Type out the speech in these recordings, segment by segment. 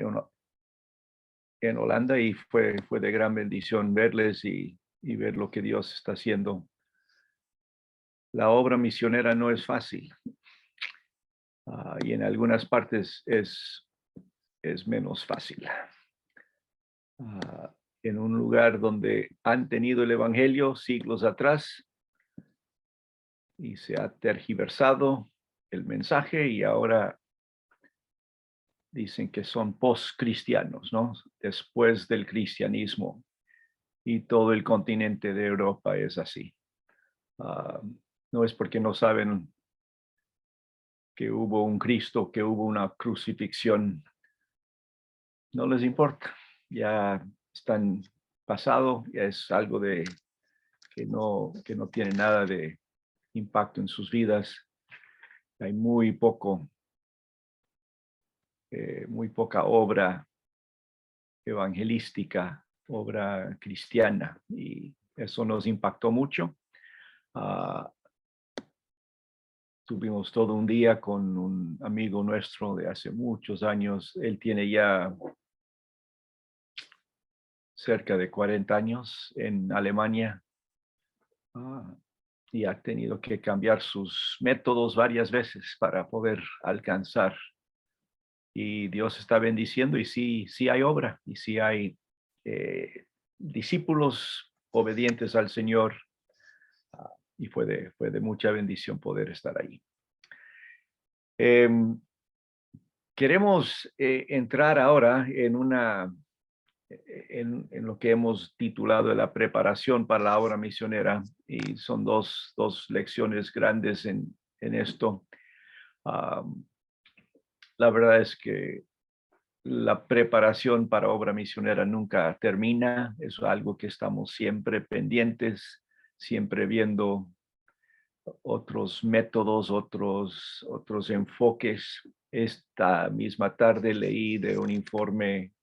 uno en Holanda y fue de gran bendición verles y ver lo que Dios está haciendo. La obra misionera no es fácil, y en algunas partes es menos fácil. En un lugar donde han tenido el evangelio siglos atrás y se ha tergiversado el mensaje y ahora dicen que son post-cristianos, ¿no? Después del cristianismo, y todo el continente de Europa es así. Ah, no es porque no saben que hubo un Cristo, que hubo una crucifixión, no les importa. Ya están pasado, ya es algo de que no tiene nada de impacto en sus vidas. Hay muy poca obra evangelística, obra cristiana, y eso nos impactó mucho. Ah, Tuvimos todo un día con un amigo nuestro de hace muchos años. Él tiene ya cerca de 40 años en Alemania, ah, y ha tenido que cambiar sus métodos varias veces para poder alcanzar. Y Dios está bendiciendo y sí hay obra y sí hay discípulos obedientes al Señor, y fue de mucha bendición poder estar ahí. Em, Queremos entrar ahora en lo que hemos titulado la preparación para la obra misionera, y son dos lecciones grandes en esto. Um, la verdad es que la preparación para obra misionera nunca termina, es algo que estamos siempre pendientes, siempre viendo otros métodos, otros enfoques. Esta misma tarde leí de un informe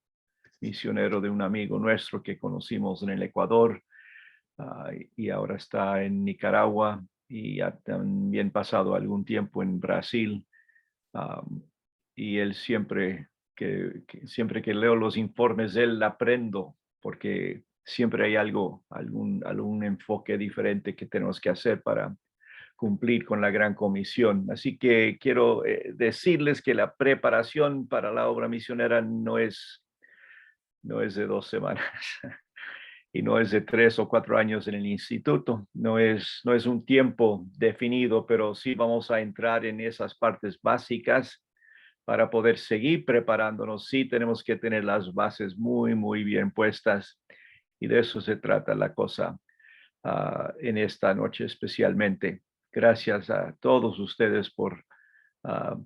misionero de un amigo nuestro que conocimos en el Ecuador, y ahora está en Nicaragua y ha también pasado algún tiempo en Brasil. Um, y él siempre que leo los informes, él aprendo, porque siempre hay algún enfoque diferente que tenemos que hacer para cumplir con la gran comisión. Así que quiero decirles que la preparación para la obra misionera no es de 2 semanas y no es de 3 o 4 años en el instituto, no es un tiempo definido, pero sí vamos a entrar en esas partes básicas para poder seguir preparándonos. Sí tenemos que tener las bases muy bien puestas, y de eso se trata la cosa en esta noche especialmente. Gracias a todos ustedes por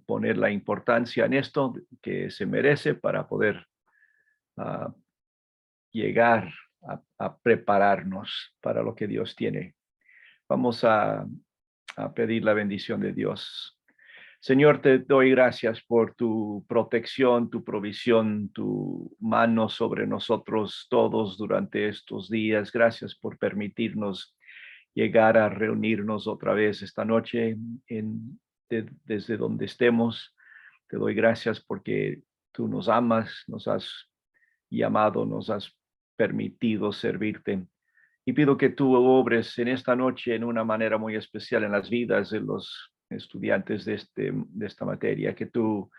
poner la importancia en esto que se merece para poder uh, llegar a prepararnos para lo que Dios tiene. Vamos a pedir la bendición de Dios. Señor, te doy gracias por tu protección, tu provisión, tu mano sobre nosotros todos durante estos días. Gracias por permitirnos llegar a reunirnos otra vez esta noche desde donde estemos. Te doy gracias porque tú nos amas, nos has llamado, nos has permitido servirte. Y pido que tú obres en esta noche en una manera muy especial en las vidas de los estudiantes de esta materia, que tú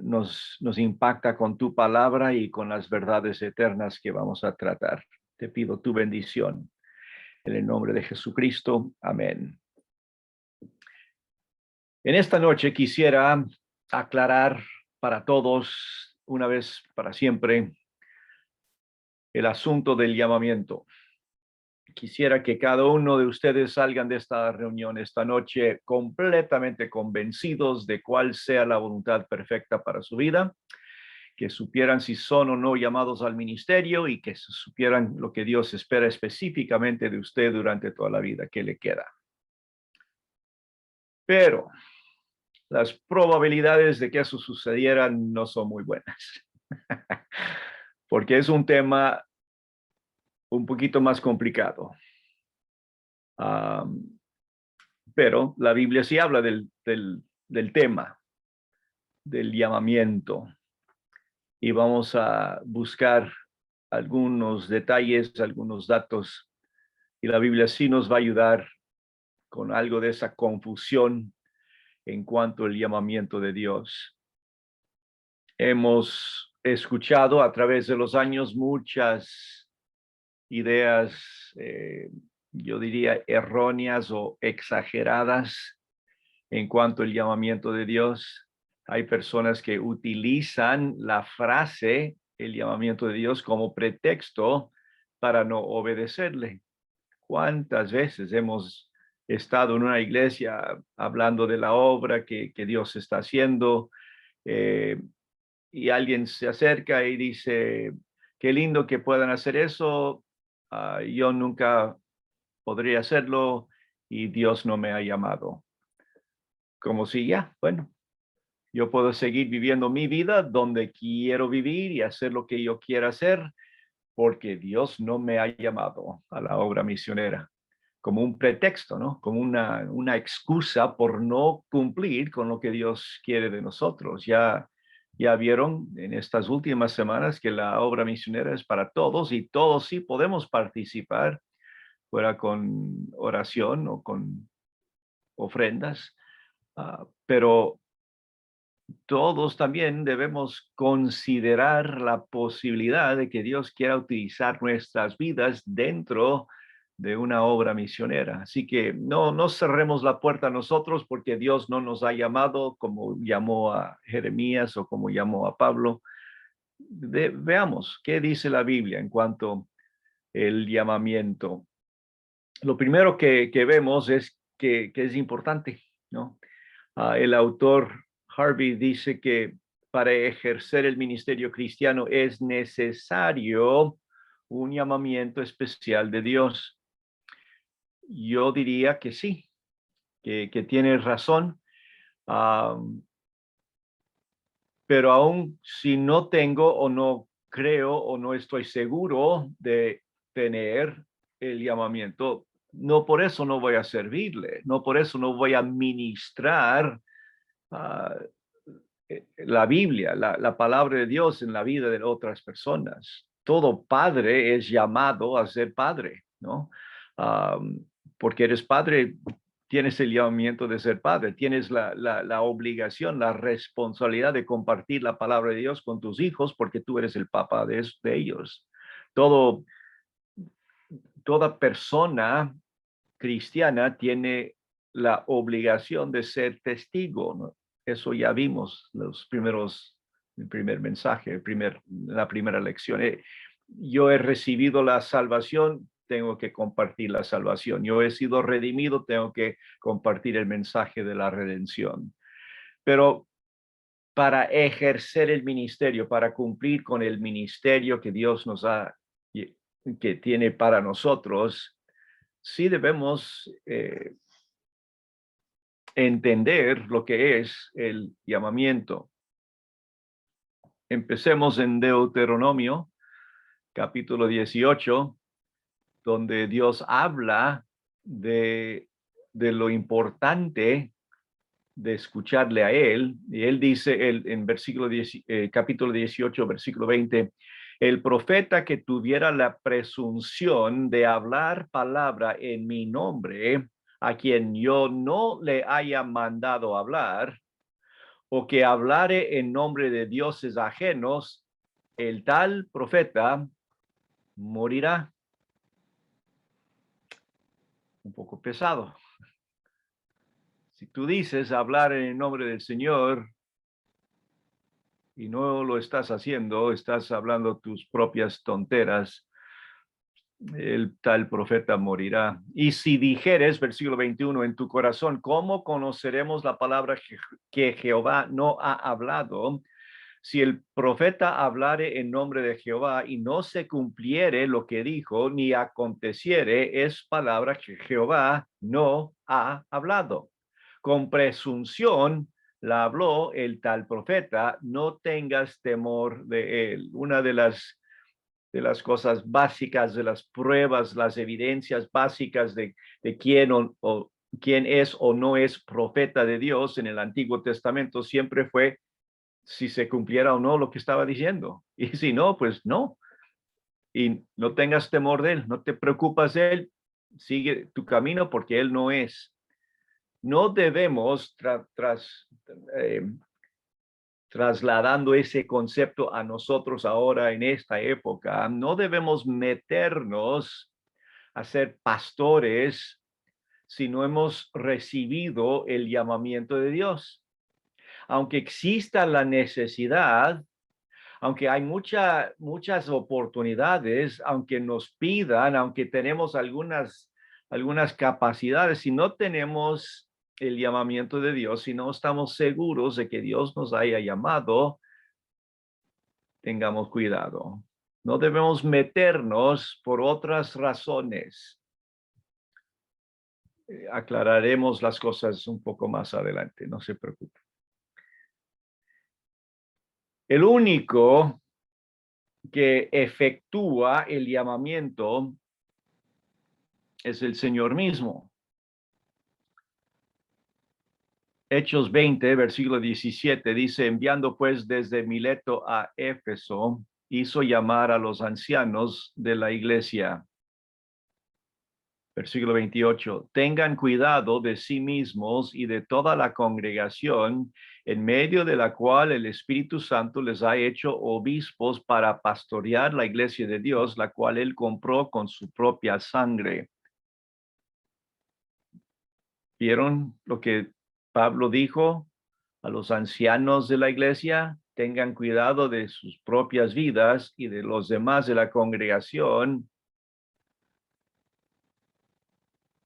nos impacta con tu palabra y con las verdades eternas que vamos a tratar. Te pido tu bendición. En el nombre de Jesucristo. Amén. En esta noche quisiera aclarar para todos, una vez para siempre, el asunto del llamamiento. Quisiera que cada uno de ustedes salgan de esta reunión esta noche completamente convencidos de cuál sea la voluntad perfecta para su vida, que supieran si son o no llamados al ministerio y que supieran lo que Dios espera específicamente de usted durante toda la vida que le queda. Pero las probabilidades de que eso sucediera no son muy buenas, porque es un tema un poquito más complicado. Um, pero la Biblia sí habla del tema, del llamamiento. y vamos a buscar algunos detalles, algunos datos, y la Biblia sí nos va a ayudar con algo de esa confusión en cuanto al llamamiento de Dios. Hemos escuchado a través de los años muchas ideas, yo diría, erróneas o exageradas en cuanto al llamamiento de Dios. Hay personas que utilizan la frase, el llamamiento de Dios, como pretexto para no obedecerle. ¿Cuántas veces hemos estado en una iglesia hablando de la obra que Dios está haciendo? Y alguien se acerca y dice, qué lindo que puedan hacer eso, yo nunca podría hacerlo y Dios no me ha llamado. Como si ya, bueno, yo puedo seguir viviendo mi vida donde quiero vivir y hacer lo que yo quiera hacer, porque Dios no me ha llamado a la obra misionera. Como un pretexto, ¿no? Como una excusa por no cumplir con lo que Dios quiere de nosotros. Ya vieron en estas últimas semanas que la obra misionera es para todos y todos sí podemos participar, fuera con oración o con ofrendas, pero todos también debemos considerar la posibilidad de que Dios quiera utilizar nuestras vidas dentro de una obra misionera. Así que no cerremos la puerta a nosotros porque Dios no nos ha llamado como llamó a Jeremías o como llamó a Pablo. Veamos qué dice la Biblia en cuanto al llamamiento. Lo primero que vemos es que es importante, ¿no? El autor Harvey dice que para ejercer el ministerio cristiano es necesario un llamamiento especial de Dios. Yo diría que sí, que tienes razón, pero aún si no tengo o no creo o no estoy seguro de tener el llamamiento, no por eso no voy a servirle, no por eso no voy a ministrar uh, la Biblia, la palabra de Dios en la vida de otras personas. Todo padre es llamado a ser padre, ¿no? Porque eres padre, tienes el llamamiento de ser padre, tienes la obligación, la responsabilidad de compartir la palabra de Dios con tus hijos porque tú eres el papá de ellos. Toda persona cristiana tiene la obligación de ser testigo, ¿no? Eso ya vimos el primer mensaje, la primera lección. Yo he recibido la salvación, tengo que compartir la salvación. Yo he sido redimido, tengo que compartir el mensaje de la redención. Pero para ejercer el ministerio, para cumplir con el ministerio que Dios que tiene para nosotros, sí debemos entender lo que es el llamamiento. Empecemos en Deuteronomio, capítulo 18, donde Dios habla de lo importante de escucharle a Él. Y Él dice en capítulo 18, versículo 20, el profeta que tuviera la presunción de hablar palabra en mi nombre, a quien yo no le haya mandado hablar, o que hablare en nombre de dioses ajenos, el tal profeta morirá. Un poco pesado. Si tú dices hablar en el nombre del Señor y no lo estás haciendo, estás hablando tus propias tonteras, el tal profeta morirá. Y si dijeres, versículo 21, en tu corazón, ¿cómo conoceremos la palabra que Jehová no ha hablado? Si el profeta hablare en nombre de Jehová y no se cumpliere lo que dijo, ni aconteciere, es palabra que Jehová no ha hablado. Con presunción la habló el tal profeta, no tengas temor de él. Una de las cosas básicas, de las pruebas, las evidencias básicas de quién es o no es profeta de Dios en el Antiguo Testamento siempre fue si se cumpliera o no lo que estaba diciendo. Y si no, pues no. Y no tengas temor de él, no te preocupas de él, sigue tu camino porque él no es. No debemos, eh, trasladando ese concepto a nosotros ahora en esta época, no debemos meternos a ser pastores si no hemos recibido el llamamiento de Dios. Aunque exista la necesidad, aunque hay muchas oportunidades, aunque nos pidan, aunque tenemos algunas capacidades, si no tenemos el llamamiento de Dios, si no estamos seguros de que Dios nos haya llamado, tengamos cuidado. No debemos meternos por otras razones. Aclararemos las cosas un poco más adelante, no se preocupe. El único que efectúa el llamamiento es el Señor mismo. Hechos 20, versículo 17, dice, enviando pues desde Mileto a Éfeso, hizo llamar a los ancianos de la iglesia. Versículo 28, tengan cuidado de sí mismos y de toda la congregación en medio de la cual el Espíritu Santo les ha hecho obispos para pastorear la iglesia de Dios, la cual él compró con su propia sangre. ¿Vieron lo que Pablo dijo a los ancianos de la iglesia? Tengan cuidado de sus propias vidas y de los demás de la congregación,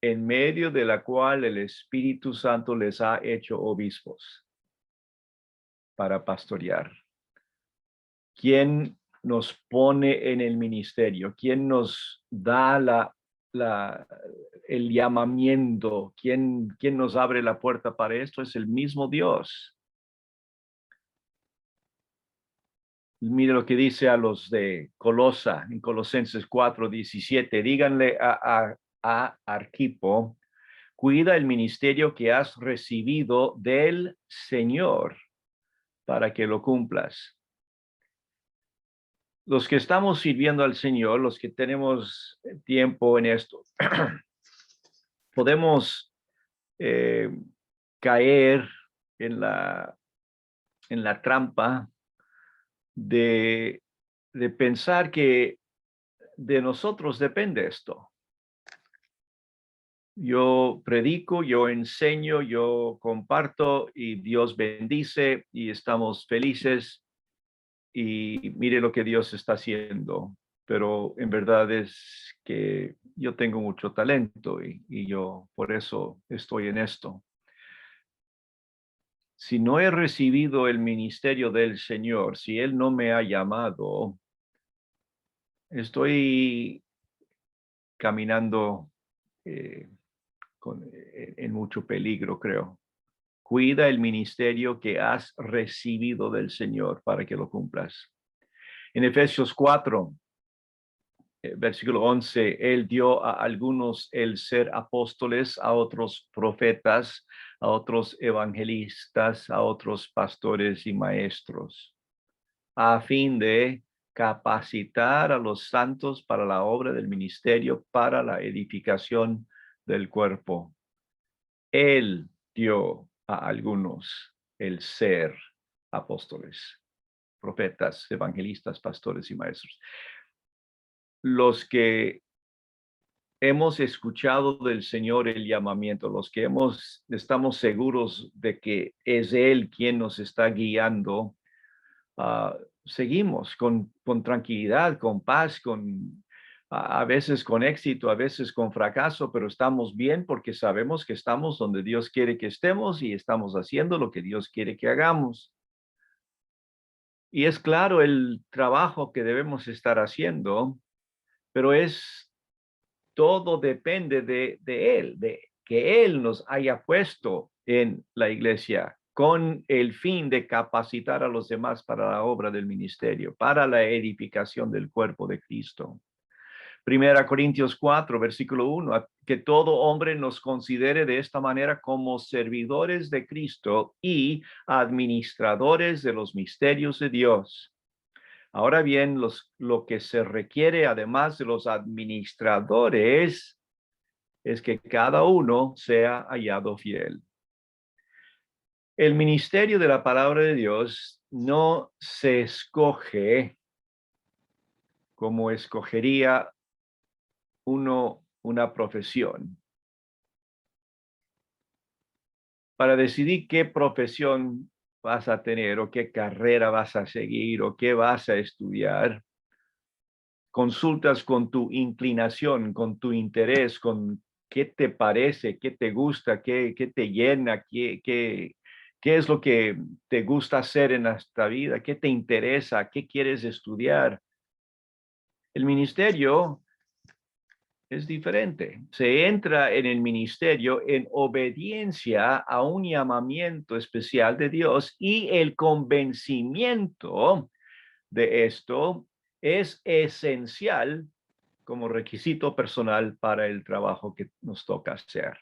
en medio de la cual el Espíritu Santo les ha hecho obispos para pastorear. ¿Quién nos pone en el ministerio? ¿Quién nos da el llamamiento? ¿Quién nos abre la puerta para esto? Es el mismo Dios. Mire lo que dice a los de Colosa, en Colosenses 4:17. Díganle a Arquipo, cuida el ministerio que has recibido del Señor para que lo cumplas. Los que estamos sirviendo al Señor, los que tenemos tiempo en esto, podemos caer en la trampa de pensar que de nosotros depende esto. Yo predico, yo enseño, yo comparto y Dios bendice y estamos felices y mire lo que Dios está haciendo. Pero en verdad es que yo tengo mucho talento y yo por eso estoy en esto. Si no he recibido el ministerio del Señor, si Él no me ha llamado, estoy caminando en mucho peligro, creo. Cuida el ministerio que has recibido del Señor para que lo cumplas. En Efesios 4, versículo 11, Él dio a algunos el ser apóstoles, a otros profetas, a otros evangelistas, a otros pastores y maestros, a fin de capacitar a los santos para la obra del ministerio, para la edificación del cuerpo. Él dio a algunos el ser apóstoles, profetas, evangelistas, pastores y maestros. Los que hemos escuchado del Señor el llamamiento, los que estamos seguros de que es Él quien nos está guiando, seguimos con tranquilidad, con paz, a veces con éxito, a veces con fracaso, pero estamos bien porque sabemos que estamos donde Dios quiere que estemos y estamos haciendo lo que Dios quiere que hagamos. Y es claro el trabajo que debemos estar haciendo, pero todo depende de Él, de que Él nos haya puesto en la iglesia con el fin de capacitar a los demás para la obra del ministerio, para la edificación del cuerpo de Cristo. Primera Corintios 4, versículo 1, que todo hombre nos considere de esta manera como servidores de Cristo y administradores de los misterios de Dios. Ahora bien, lo que se requiere además de los administradores es que cada uno sea hallado fiel. El ministerio de la palabra de Dios no se escoge como escogería uno una profesión. Para decidir qué profesión vas a tener o qué carrera vas a seguir o qué vas a estudiar, consultas con tu inclinación, con tu interés, con qué te parece, qué te gusta, qué te llena, qué es lo que te gusta hacer en esta vida, qué te interesa, qué quieres estudiar. El ministerio es diferente. Se entra en el ministerio en obediencia a un llamamiento especial de Dios y el convencimiento de esto es esencial como requisito personal para el trabajo que nos toca hacer.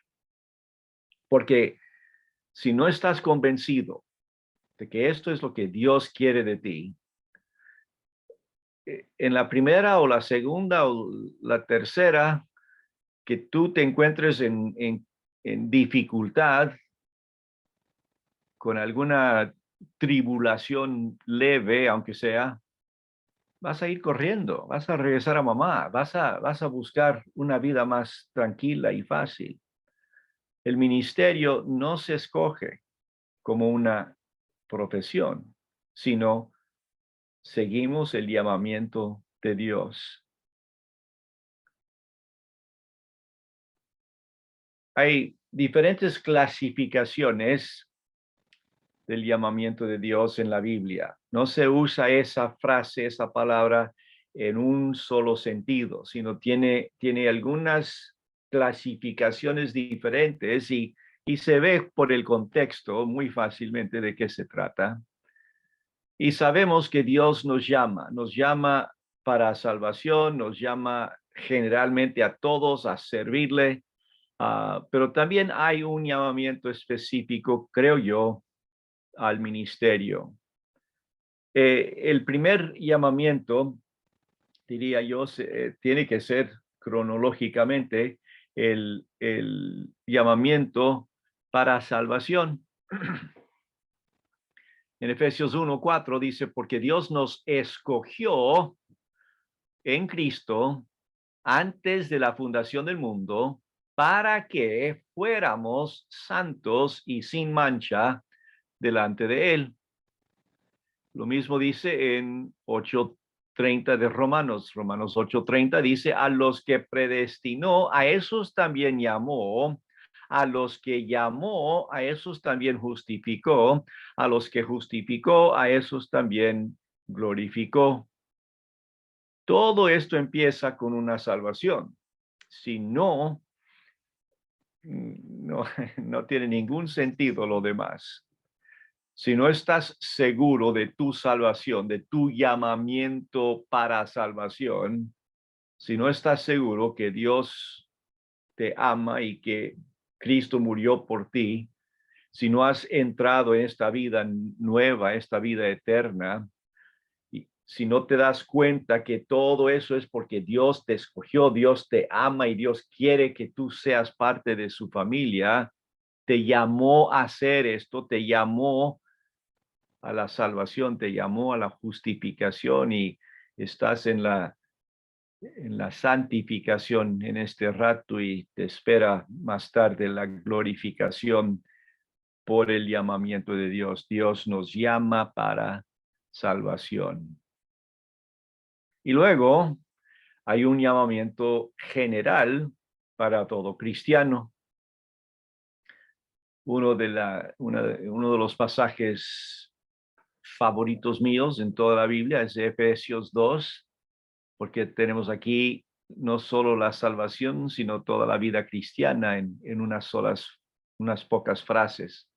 Porque si no estás convencido de que esto es lo que Dios quiere de ti, en la primera o la segunda o la tercera que tú te encuentres en dificultad con alguna tribulación leve, aunque sea, vas a ir corriendo, vas a regresar a mamá, vas a buscar una vida más tranquila y fácil. El ministerio no se escoge como una profesión, sino seguimos el llamamiento de Dios. Hay diferentes clasificaciones del llamamiento de Dios en la Biblia. No se usa esa frase, esa palabra en un solo sentido, sino tiene algunas clasificaciones diferentes y se ve por el contexto muy fácilmente de qué se trata. Y sabemos que Dios nos llama para salvación, nos llama generalmente a todos a servirle, pero también hay un llamamiento específico, creo yo, al ministerio. El primer llamamiento, diría yo, tiene que ser cronológicamente el llamamiento para salvación. En Efesios 1:4 dice, porque Dios nos escogió en Cristo antes de la fundación del mundo para que fuéramos santos y sin mancha delante de Él. Lo mismo dice en 8:30 de Romanos. Romanos 8:30 dice, a los que predestinó, a esos también llamó, a los que llamó, a esos también justificó, a los que justificó, a esos también glorificó. Todo esto empieza con una salvación. Si no, no tiene ningún sentido lo demás. Si no estás seguro de tu salvación, de tu llamamiento para salvación, si no estás seguro que Dios te ama y que Cristo murió por ti, si no has entrado en esta vida nueva, esta vida eterna, y si no te das cuenta que todo eso es porque Dios te escogió, Dios te ama y Dios quiere que tú seas parte de su familia, te llamó a hacer esto, te llamó a la salvación, te llamó a la justificación y estás en la santificación en este rato y te espera más tarde la glorificación por el llamamiento de Dios. Dios nos llama para salvación. Y luego hay un llamamiento general para todo cristiano. Uno de los pasajes favoritos míos en toda la Biblia es Efesios 2, porque tenemos aquí no solo la salvación, sino toda la vida cristiana en unas pocas frases.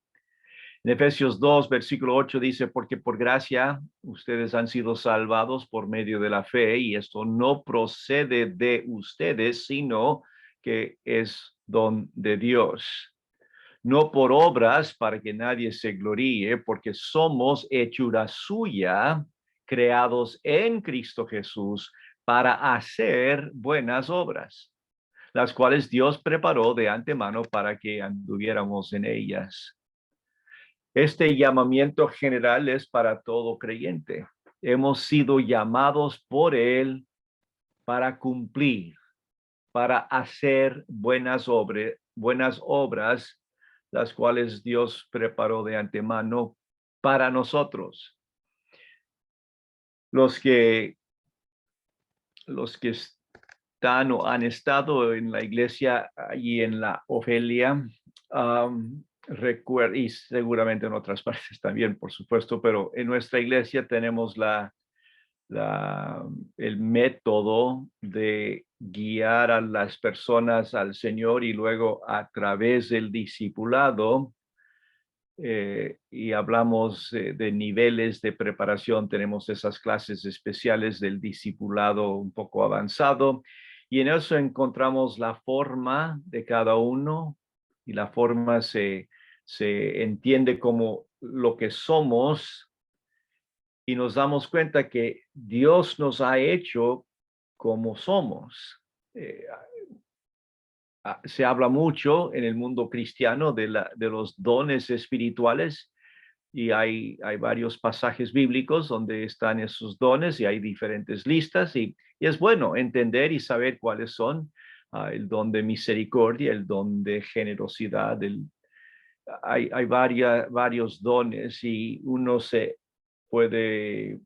En Efesios 2, versículo 8 dice, porque por gracia ustedes han sido salvados por medio de la fe, y esto no procede de ustedes, sino que es don de Dios. No por obras para que nadie se gloríe, porque somos hechura suya, creados en Cristo Jesús para hacer buenas obras, las cuales Dios preparó de antemano para que anduviéramos en ellas. Este llamamiento general es para todo creyente. Hemos sido llamados por Él para cumplir, para hacer buenas obras, las cuales Dios preparó de antemano para nosotros. Los que están o han estado en la iglesia y en la Ofelia, y seguramente en otras partes también, por supuesto, pero en nuestra iglesia tenemos el método de guiar a las personas al Señor y luego a través del discipulado, y hablamos de niveles de preparación. Tenemos esas clases especiales del discipulado un poco avanzado, y en eso encontramos la forma de cada uno, y la forma se entiende como lo que somos, y nos damos cuenta que Dios nos ha hecho como somos. Eh, Se habla mucho en el mundo cristiano de los dones espirituales, y hay varios pasajes bíblicos donde están esos dones, y hay diferentes listas, y es bueno entender y saber cuáles son. El don de misericordia, el don de generosidad, hay varios dones, y uno puede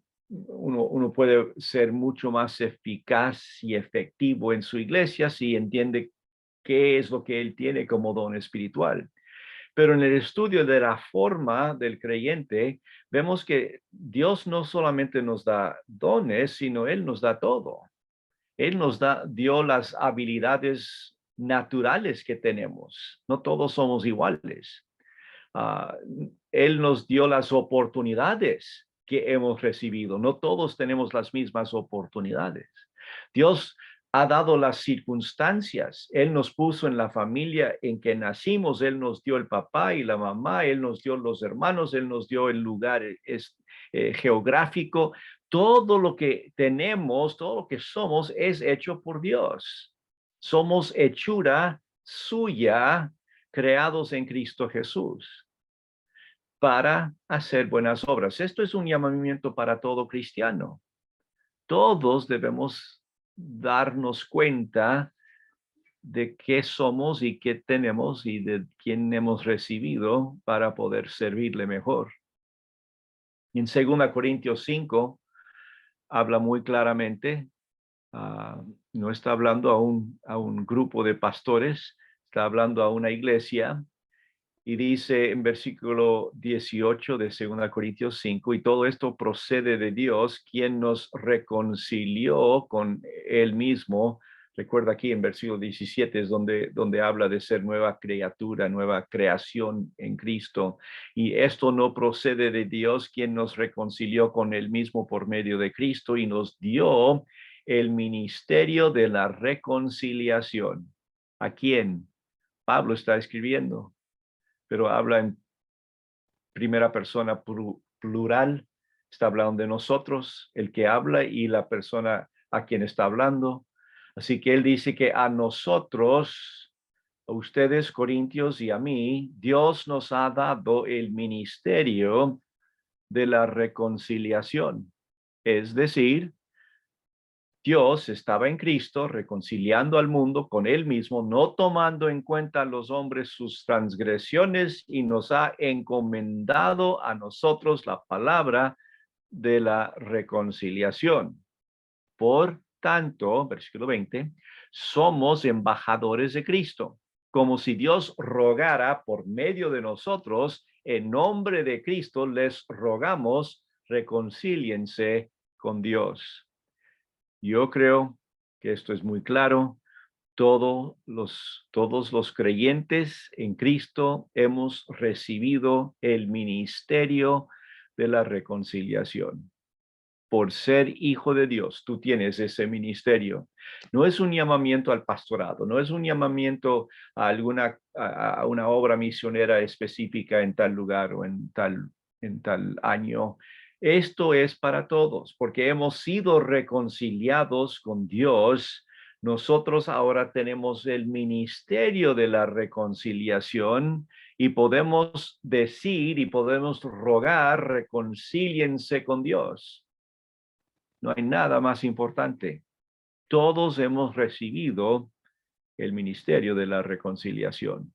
ser mucho más eficaz y efectivo en su iglesia si entiende qué es lo que él tiene como don espiritual. Pero en el estudio de la forma del creyente, vemos que Dios no solamente nos da dones, sino Él nos da todo. Él dio las habilidades naturales que tenemos. No todos somos iguales. Uh, Él nos dio las oportunidades que hemos recibido. No todos tenemos las mismas oportunidades. Dios ha dado las circunstancias. Él nos puso en la familia en que nacimos. Él nos dio el papá y la mamá. Él nos dio los hermanos. Él nos dio el lugar geográfico. Todo lo que tenemos, todo lo que somos es hecho por Dios. Somos hechura suya, creados en Cristo Jesús para hacer buenas obras. Esto es un llamamiento para todo cristiano. Todos debemos darnos cuenta de qué somos y qué tenemos y de quién hemos recibido para poder servirle mejor. En 2 Corintios 5 habla muy claramente. No está hablando a un grupo de pastores, está hablando a una iglesia. Y dice en versículo 18 de 2 Corintios 5, y todo esto procede de Dios, quien nos reconcilió con Él mismo. Recuerda, aquí en versículo 17 es donde habla de ser nueva criatura, nueva creación en Cristo. Y esto no procede de Dios, quien nos reconcilió con Él mismo por medio de Cristo y nos dio el ministerio de la reconciliación. ¿A quién? Pablo está escribiendo, pero habla en primera persona plural. Está hablando de nosotros, el que habla, y la persona a quien está hablando. Así que él dice que a nosotros, a ustedes corintios y a mí, Dios nos ha dado el ministerio de la reconciliación. Es decir, Dios estaba en Cristo reconciliando al mundo con Él mismo, no tomando en cuenta a los hombres sus transgresiones, y nos ha encomendado a nosotros la palabra de la reconciliación. Por tanto, versículo 20, somos embajadores de Cristo, como si Dios rogara por medio de nosotros. En nombre de Cristo les rogamos, reconcíliense con Dios. Yo creo que esto es muy claro. Todos los creyentes en Cristo hemos recibido el ministerio de la reconciliación. Por ser hijo de Dios, tú tienes ese ministerio. No es un llamamiento al pastorado, no es un llamamiento a a una obra misionera específica en tal lugar o en tal año. Esto es para todos, porque hemos sido reconciliados con Dios. Nosotros ahora tenemos el ministerio de la reconciliación y podemos decir y podemos rogar, reconcíliense con Dios. No hay nada más importante. Todos hemos recibido el ministerio de la reconciliación.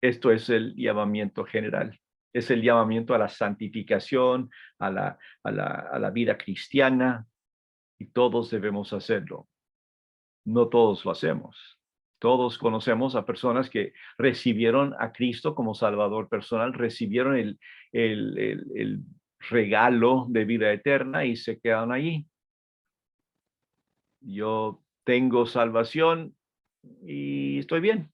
Esto es el llamamiento general. Es el llamamiento a la santificación, a la vida cristiana, y todos debemos hacerlo. No todos lo hacemos. Todos conocemos a personas que recibieron a Cristo como Salvador personal, recibieron el regalo de vida eterna y se quedan allí. Yo tengo salvación y estoy bien.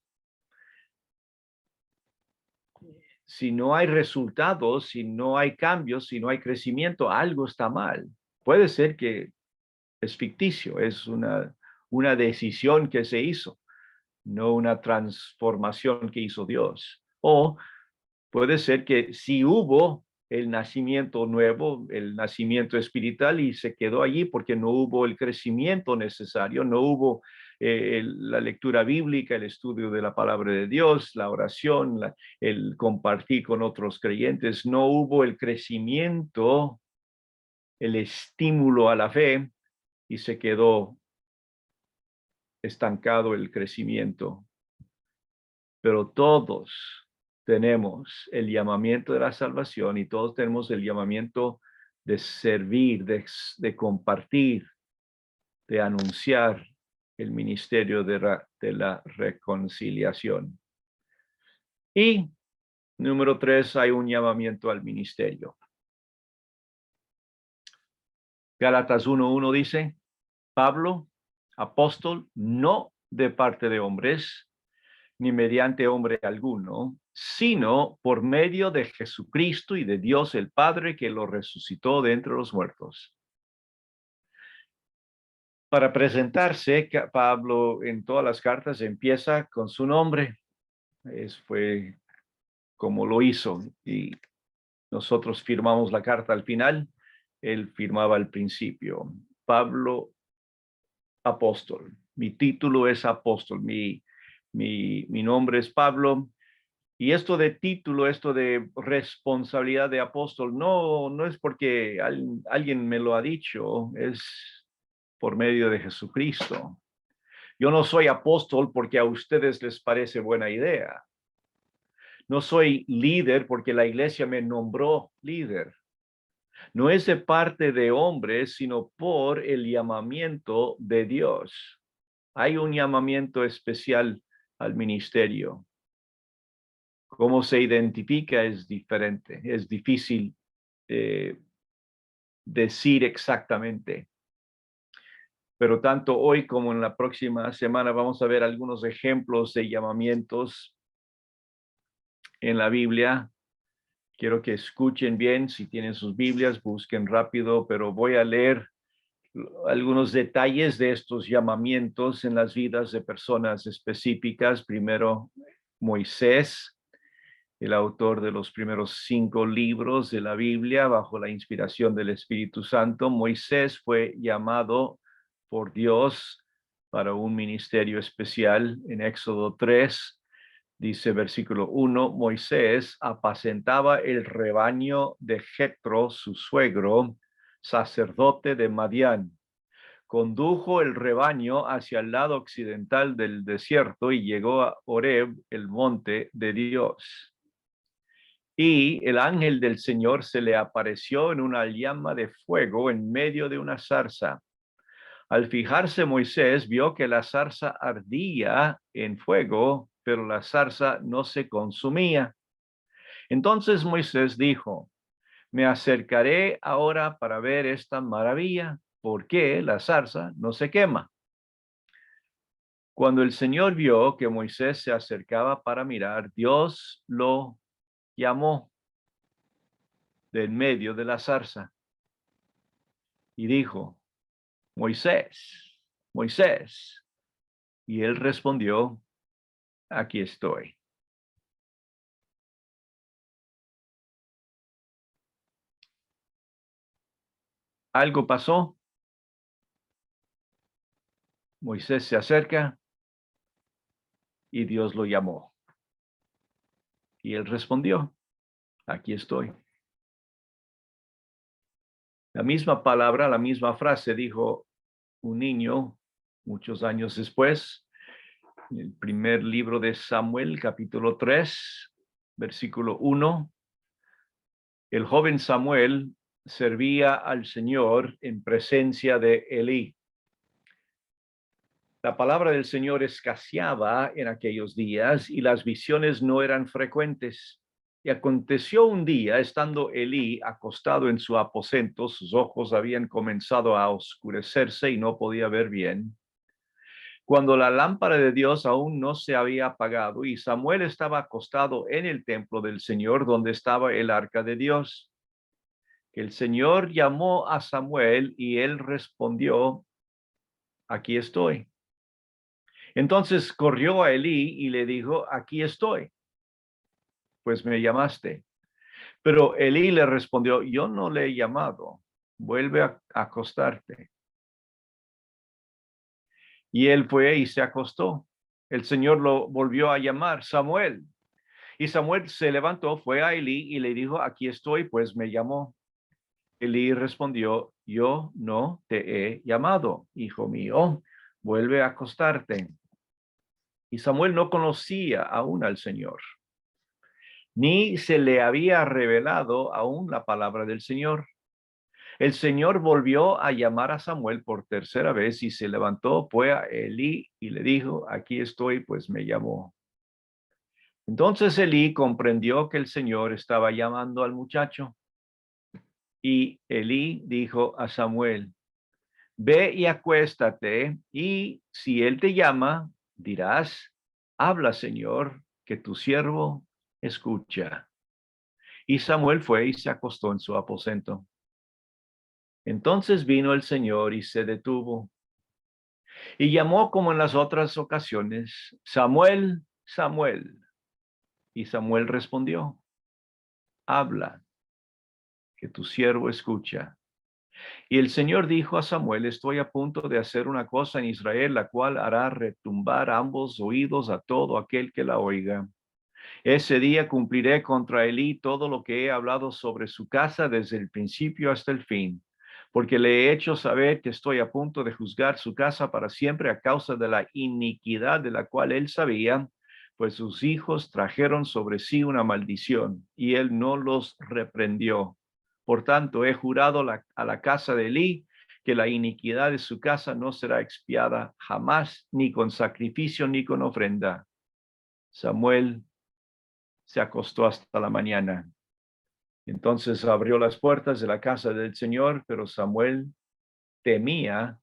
Si no hay resultados, si no hay cambios, si no hay crecimiento, algo está mal. Puede ser que es ficticio, es una decisión que se hizo, no una transformación que hizo Dios. O puede ser que sí hubo el nacimiento nuevo, el nacimiento espiritual, y se quedó allí porque no hubo el crecimiento necesario, no hubo la lectura bíblica, el estudio de la palabra de Dios, la oración, el compartir con otros creyentes, no hubo el crecimiento, el estímulo a la fe, y se quedó estancado el crecimiento. Pero todos tenemos el llamamiento de la salvación y todos tenemos el llamamiento de servir, de compartir, de anunciar el ministerio de la reconciliación. Y número 3, hay un llamamiento al ministerio. Gálatas 1:1 dice, Pablo, apóstol, no de parte de hombres, ni mediante hombre alguno, sino por medio de Jesucristo y de Dios el Padre que lo resucitó de entre los muertos. Para presentarse, Pablo en todas las cartas empieza con su nombre. Fue como lo hizo, y nosotros firmamos la carta al final. Él firmaba al principio. Pablo, apóstol. Mi título es apóstol. Mi nombre es Pablo. Y esto de título, esto de responsabilidad de apóstol, no es porque alguien me lo ha dicho, es por medio de Jesucristo. Yo no soy apóstol porque a ustedes les parece buena idea. No soy líder porque la iglesia me nombró líder. No es de parte de hombres, sino por el llamamiento de Dios. Hay un llamamiento especial al ministerio. Cómo se identifica es diferente, es difícil decir exactamente. Pero tanto hoy como en la próxima semana vamos a ver algunos ejemplos de llamamientos en la Biblia. Quiero que escuchen bien, si tienen sus Biblias, busquen rápido, pero voy a leer algunos detalles de estos llamamientos en las vidas de personas específicas. Primero, Moisés, el autor de los primeros 5 libros de la Biblia bajo la inspiración del Espíritu Santo. Moisés fue llamado por Dios para un ministerio especial. En Éxodo 3, dice versículo 1, Moisés apacentaba el rebaño de Jetro, su suegro, sacerdote de Madián. Condujo el rebaño hacia el lado occidental del desierto y llegó a Horeb, el monte de Dios. Y el ángel del Señor se le apareció en una llama de fuego en medio de una zarza. Al fijarse Moisés vio que la zarza ardía en fuego, pero la zarza no se consumía. Entonces Moisés dijo, me acercaré ahora para ver esta maravilla, ¿por qué la zarza no se quema? Cuando el Señor vio que Moisés se acercaba para mirar, Dios lo llamó de en medio de la zarza y dijo, Moisés, Moisés. Y él respondió, aquí estoy. Algo pasó. Moisés se acerca y Dios lo llamó. Y él respondió, aquí estoy. La misma palabra, la misma frase dijo un niño muchos años después, en el primer libro de Samuel, capítulo 3, versículo 1. El joven Samuel servía al Señor en presencia de Elí. La palabra del Señor escaseaba en aquellos días y las visiones no eran frecuentes. Y aconteció un día, estando Elí acostado en su aposento, sus ojos habían comenzado a oscurecerse y no podía ver bien, cuando la lámpara de Dios aún no se había apagado y Samuel estaba acostado en el templo del Señor donde estaba el arca de Dios. El Señor llamó a Samuel y él respondió, aquí estoy. Entonces corrió a Elí y le dijo, aquí estoy, pues me llamaste. Pero Elí le respondió, yo no le he llamado, vuelve a acostarte. Y él fue y se acostó. El Señor lo volvió a llamar, Samuel. Y Samuel se levantó, fue a Elí y le dijo, aquí estoy, pues me llamó. Elí respondió, yo no te he llamado, hijo mío, vuelve a acostarte. Y Samuel no conocía aún al Señor, ni se le había revelado aún la palabra del Señor. El Señor volvió a llamar a Samuel por tercera vez y se levantó, fue a Elí y le dijo, aquí estoy, pues me llamó. Entonces Elí comprendió que el Señor estaba llamando al muchacho. Y Elí dijo a Samuel, ve y acuéstate, y si él te llama, dirás, habla, Señor, que tu siervo escucha. Y Samuel fue y se acostó en su aposento. Entonces vino el Señor y se detuvo, y llamó como en las otras ocasiones, Samuel, Samuel. Y Samuel respondió, habla, que tu siervo escucha. Y el Señor dijo a Samuel, estoy a punto de hacer una cosa en Israel, la cual hará retumbar ambos oídos a todo aquel que la oiga. Ese día cumpliré contra Elí todo lo que he hablado sobre su casa desde el principio hasta el fin, porque le he hecho saber que estoy a punto de juzgar su casa para siempre a causa de la iniquidad de la cual él sabía, pues sus hijos trajeron sobre sí una maldición y él no los reprendió. Por tanto, he jurado a la casa de Elí que la iniquidad de su casa no será expiada jamás, ni con sacrificio ni con ofrenda. Samuel se acostó hasta la mañana. Entonces abrió las puertas de la casa del Señor, pero Samuel temía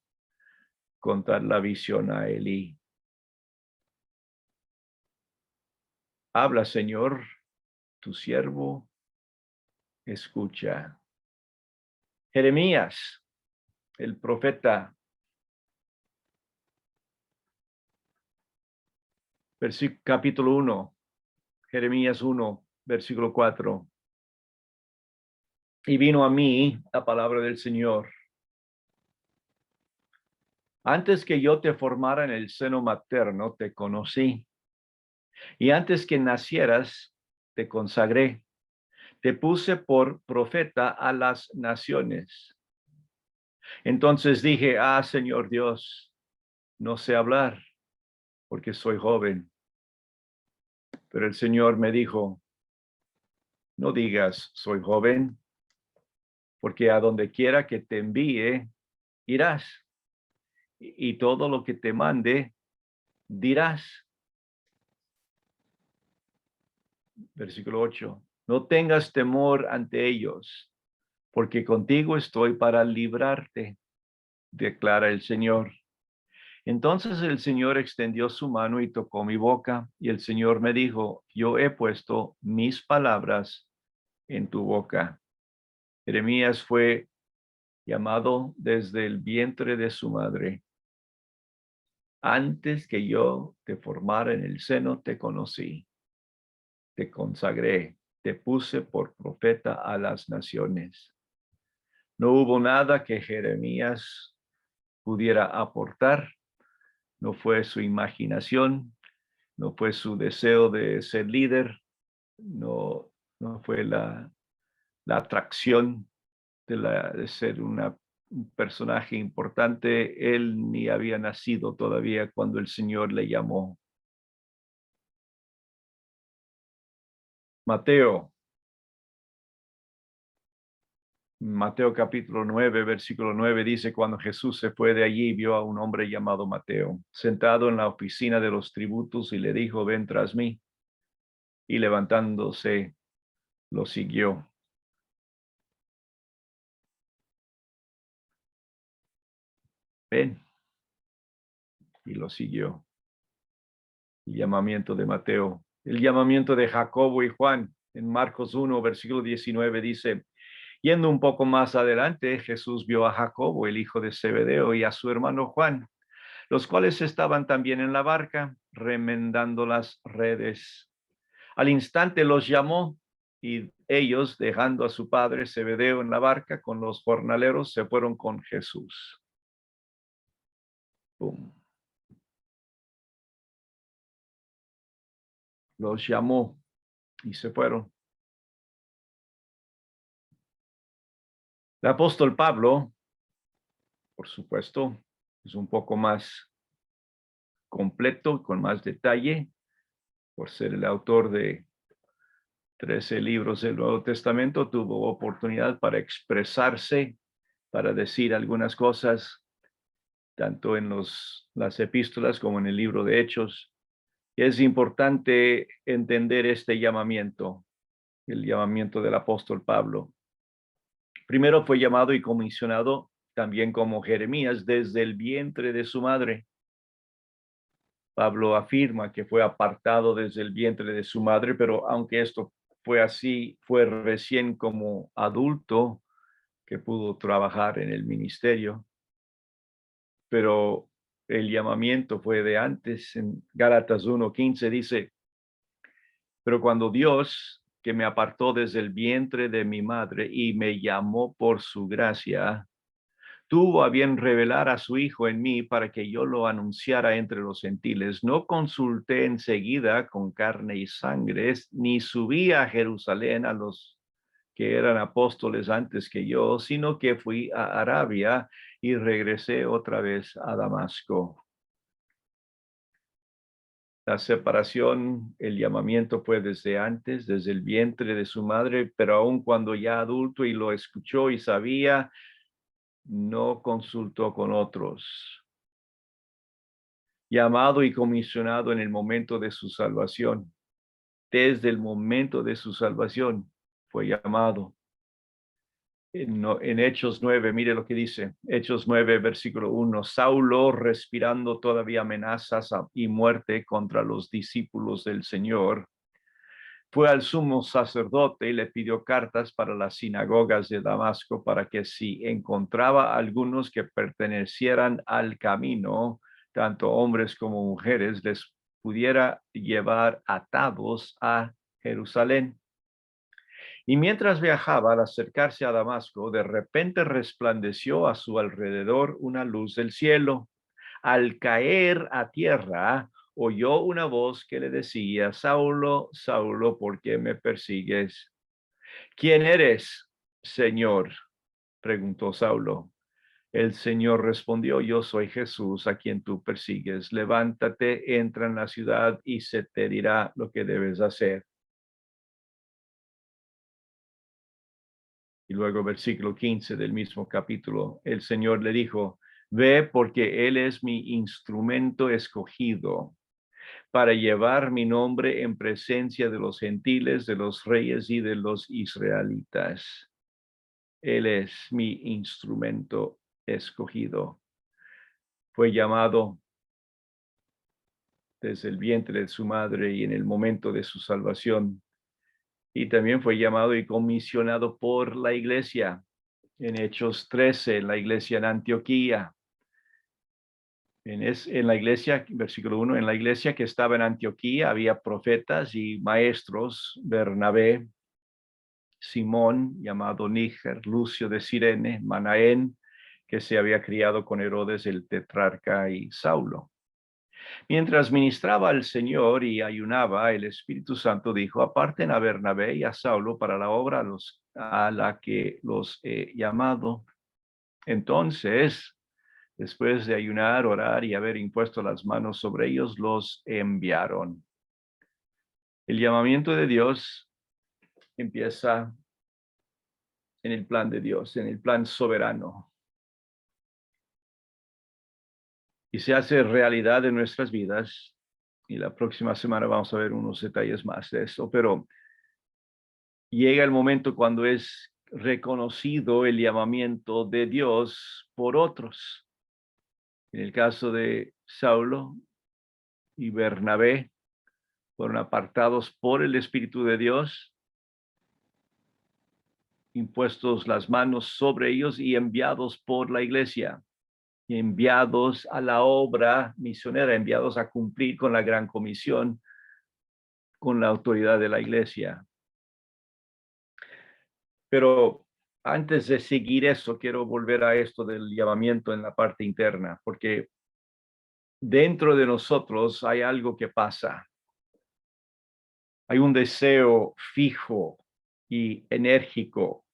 contar la visión a Elí. Habla, Señor, tu siervo escucha. Jeremías, el profeta, capítulo 1, Jeremías 1, versículo 4. Y vino a mí la palabra del Señor. Antes que yo te formara en el seno materno, te conocí. Y antes que nacieras, te consagré. Te puse por profeta a las naciones. Entonces dije, Señor Dios, no sé hablar porque soy joven. Pero el Señor me dijo, no digas, soy joven, porque a donde quiera que te envíe, irás. Y todo lo que te mande, dirás. Versículo 8. No tengas temor ante ellos, porque contigo estoy para librarte. declara el Señor. Entonces el Señor extendió su mano y tocó mi boca, y el Señor me dijo, yo he puesto mis palabras en tu boca. Jeremías fue llamado desde el vientre de su madre. Antes que yo te formara en el seno, te conocí, te consagré, te puse por profeta a las naciones. No hubo nada que Jeremías pudiera aportar, no fue su imaginación, no fue su deseo de ser líder, no fue la atracción de ser un personaje importante. Él ni había nacido todavía cuando el Señor le llamó. Mateo capítulo 9, versículo 9 dice, cuando Jesús se fue de allí, vio a un hombre llamado Mateo, sentado en la oficina de los tributos y le dijo, ven tras mí. Y levantándose, lo siguió. Ven. Y lo siguió. El llamamiento de Mateo. El llamamiento de Jacobo y Juan. En Marcos 1, versículo 19 dice, yendo un poco más adelante, Jesús vio a Jacobo, el hijo de Zebedeo, y a su hermano Juan, los cuales estaban también en la barca, remendando las redes. Al instante los llamó, y ellos, dejando a su padre Zebedeo en la barca con los jornaleros, se fueron con Jesús. ¡Pum! Los llamó y se fueron. El apóstol Pablo, por supuesto, es un poco más completo, con más detalle, por ser el autor de 13 libros del Nuevo Testamento, tuvo oportunidad para expresarse, para decir algunas cosas, tanto en las epístolas como en el libro de Hechos. Es importante entender este llamamiento, el llamamiento del apóstol Pablo. Primero fue llamado y comisionado también como Jeremías desde el vientre de su madre. Pablo afirma que fue apartado desde el vientre de su madre, pero aunque esto fue así, fue recién como adulto que pudo trabajar en el ministerio. Pero el llamamiento fue de antes. En Gálatas 1:15 dice, pero cuando Dios, que me apartó desde el vientre de mi madre y me llamó por su gracia, tuvo a bien revelar a su Hijo en mí para que yo lo anunciara entre los gentiles. No consulté enseguida con carne y sangre, ni subí a Jerusalén a los que eran apóstoles antes que yo, sino que fui a Arabia y regresé otra vez a Damasco. La separación, el llamamiento fue desde antes, desde el vientre de su madre, pero aun cuando ya adulto y lo escuchó y sabía, no consultó con otros. Llamado y comisionado en el momento de su salvación. Desde el momento de su salvación fue llamado. En Hechos 9, mire lo que dice. Hechos 9, versículo 1. Saulo, respirando todavía amenazas y muerte contra los discípulos del Señor, fue al sumo sacerdote y le pidió cartas para las sinagogas de Damasco para que si encontraba algunos que pertenecieran al camino, tanto hombres como mujeres, les pudiera llevar atados a Jerusalén. Y mientras viajaba, al acercarse a Damasco, de repente resplandeció a su alrededor una luz del cielo. Al caer a tierra, oyó una voz que le decía, Saulo, Saulo, ¿por qué me persigues? ¿Quién eres, Señor? Preguntó Saulo. El Señor respondió, yo soy Jesús a quien tú persigues. Levántate, entra en la ciudad y se te dirá lo que debes hacer. Y luego versículo 15 del mismo capítulo, el Señor le dijo, ve porque Él es mi instrumento escogido para llevar mi nombre en presencia de los gentiles, de los reyes y de los israelitas. Él es mi instrumento escogido. fue llamado desde el vientre de su madre y en el momento de su salvación. Y también fue llamado y comisionado por la iglesia. En Hechos 13, la iglesia en Antioquía. En la iglesia, versículo 1, en la iglesia que estaba en Antioquía había profetas y maestros, Bernabé, Simón, llamado Níger, Lucio de Cirene, Manaén, que se había criado con Herodes el tetrarca, y Saulo. Mientras ministraba al Señor y ayunaba, el Espíritu Santo dijo: aparten a Bernabé y a Saulo para la obra a la que los he llamado. Entonces, después de ayunar, orar y haber impuesto las manos sobre ellos, los enviaron. El llamamiento de Dios empieza en el plan de Dios, en el plan soberano, y se hace realidad en nuestras vidas. Y la próxima semana vamos a ver unos detalles más de eso, pero llega el momento cuando es reconocido el llamamiento de Dios por otros. En el caso de Saulo y Bernabé, fueron apartados por el Espíritu de Dios, impuestos las manos sobre ellos y enviados por la iglesia, enviados a la obra misionera, enviados a cumplir con la gran comisión, con la autoridad de la iglesia. Pero antes de seguir eso, quiero volver a esto del llamamiento en la parte interna, porque dentro de nosotros hay algo que pasa. Hay un deseo fijo y enérgico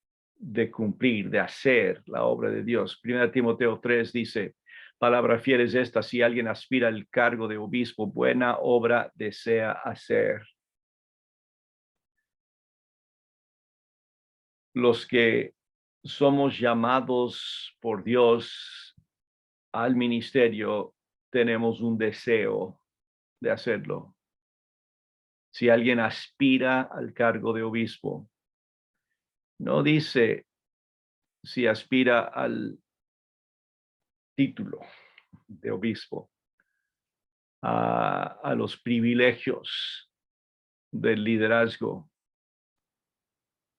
de cumplir, de hacer la obra de Dios. Primera Timoteo 3 dice: palabra fiel es esta, si alguien aspira al cargo de obispo, buena obra desea hacer. Los que somos llamados por Dios al ministerio tenemos un deseo de hacerlo. Si alguien aspira al cargo de obispo, no dice si aspira al título de obispo, a los privilegios del liderazgo.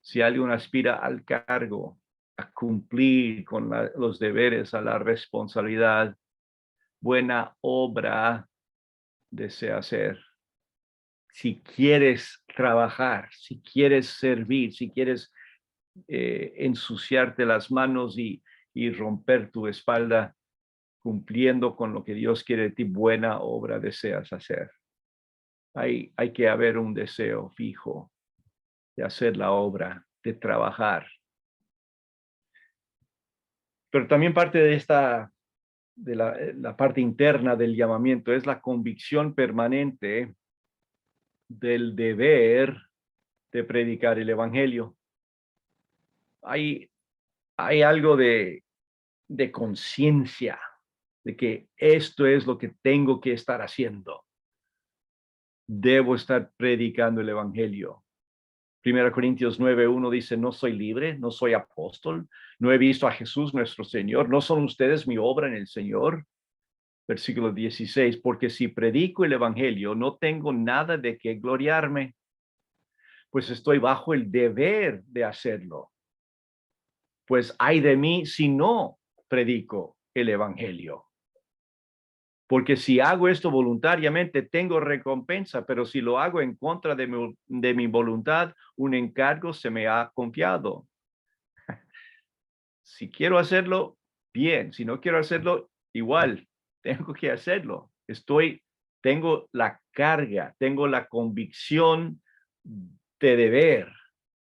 Si alguien aspira al cargo, a cumplir con los deberes, a la responsabilidad, buena obra desea hacer. Si quieres trabajar, si quieres servir, si quieres ensuciarte las manos y romper tu espalda cumpliendo con lo que Dios quiere de ti, buena obra deseas hacer. Hay que haber un deseo fijo de hacer la obra, de trabajar. Pero también parte de la parte interna del llamamiento es la convicción permanente del deber de predicar el evangelio. Hay algo de conciencia de que esto es lo que tengo que estar haciendo. Debo estar predicando el evangelio. 1 Corintios 9:1 dice: no soy libre, no soy apóstol, no he visto a Jesús nuestro Señor, no son ustedes mi obra en el Señor. Versículo 16: porque si predico el evangelio, no tengo nada de qué gloriarme, pues estoy bajo el deber de hacerlo. Pues ay de mí si no predico el evangelio. Porque si hago esto voluntariamente, tengo recompensa, pero si lo hago en contra de mi voluntad, un encargo se me ha confiado. Si quiero hacerlo, bien. Si no quiero hacerlo, igual, tengo que hacerlo. Tengo la carga, tengo la convicción de deber.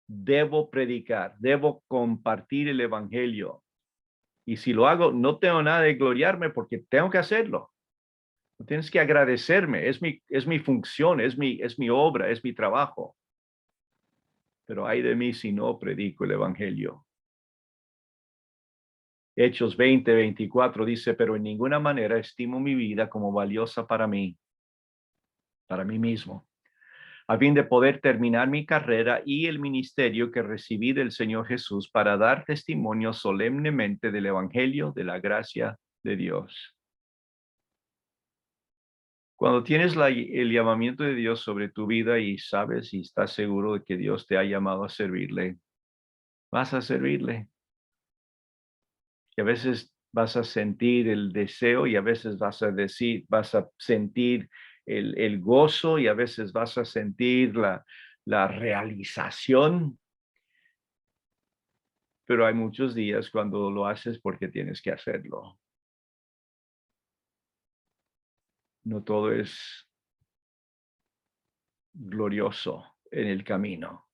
Debo predicar, debo compartir el evangelio. Y si lo hago, no tengo nada de gloriarme porque tengo que hacerlo. Tienes que agradecerme, es mi función, es mi obra, es mi trabajo. Pero ay de mí si no predico el evangelio. Hechos 20:24 dice: pero en ninguna manera estimo mi vida como valiosa para mí mismo, a fin de poder terminar mi carrera y el ministerio que recibí del Señor Jesús para dar testimonio solemnemente del evangelio de la gracia de Dios. Cuando tienes el llamamiento de Dios sobre tu vida y sabes y estás seguro de que Dios te ha llamado a servirle, vas a servirle. Y a veces vas a sentir el deseo y a veces vas a sentir el gozo y a veces vas a sentir la realización. Pero hay muchos días cuando lo haces porque tienes que hacerlo. No todo es glorioso en el camino.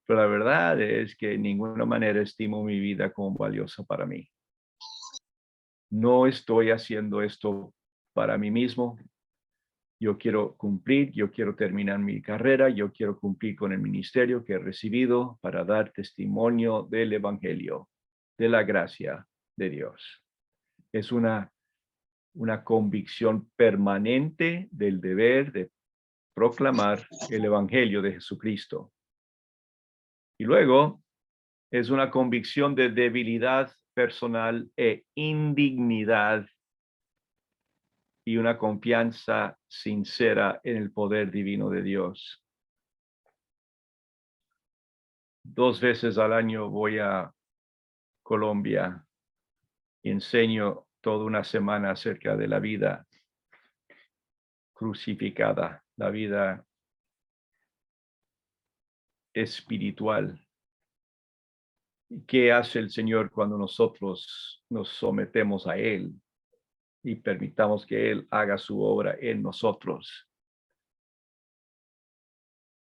Pero la verdad es que de ninguna manera estimo mi vida como valiosa para mí. No estoy haciendo esto para mí mismo. Yo quiero cumplir, yo quiero terminar mi carrera, yo quiero cumplir con el ministerio que he recibido para dar testimonio del evangelio, de la gracia de Dios. Es una convicción permanente del deber de proclamar el evangelio de Jesucristo. Y luego es una convicción de debilidad personal e indignidad y una confianza sincera en el poder divino de Dios. 2 veces al año voy a Colombia y enseño toda una semana acerca de la vida crucificada, la vida espiritual. ¿Qué hace el Señor cuando nosotros nos sometemos a Él y permitamos que Él haga su obra en nosotros?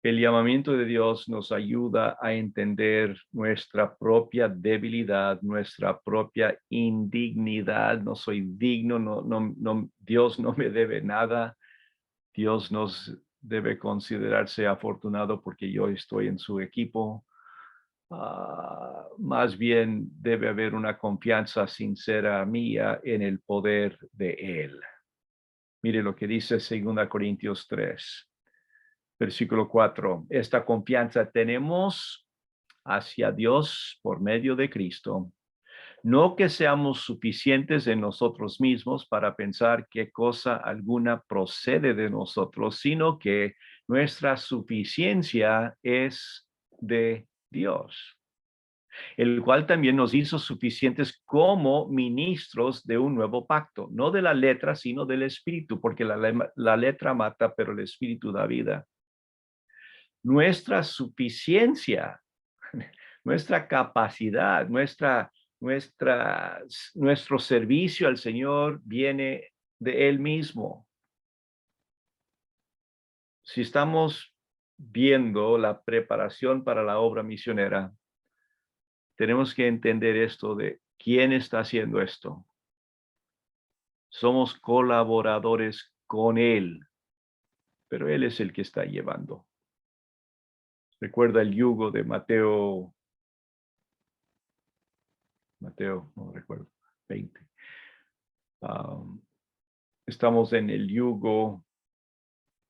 El llamamiento de Dios nos ayuda a entender nuestra propia debilidad, nuestra propia indignidad. No soy digno, Dios no me debe nada. Dios nos debe considerarse afortunado porque yo estoy en su equipo. Más bien debe haber una confianza sincera mía en el poder de Él. Mire lo que dice 2 Corintios 3. Versículo 4, esta confianza tenemos hacia Dios por medio de Cristo, no que seamos suficientes en nosotros mismos para pensar qué cosa alguna procede de nosotros, sino que nuestra suficiencia es de Dios, el cual también nos hizo suficientes como ministros de un nuevo pacto, no de la letra, sino del espíritu, porque la letra mata, pero el espíritu da vida. Nuestra suficiencia, nuestra capacidad, nuestro servicio al Señor viene de Él mismo. Si estamos viendo la preparación para la obra misionera, tenemos que entender esto de quién está haciendo esto. Somos colaboradores con Él, pero Él es el que está llevando. Recuerda el yugo de Mateo, no recuerdo, 20. Estamos en el yugo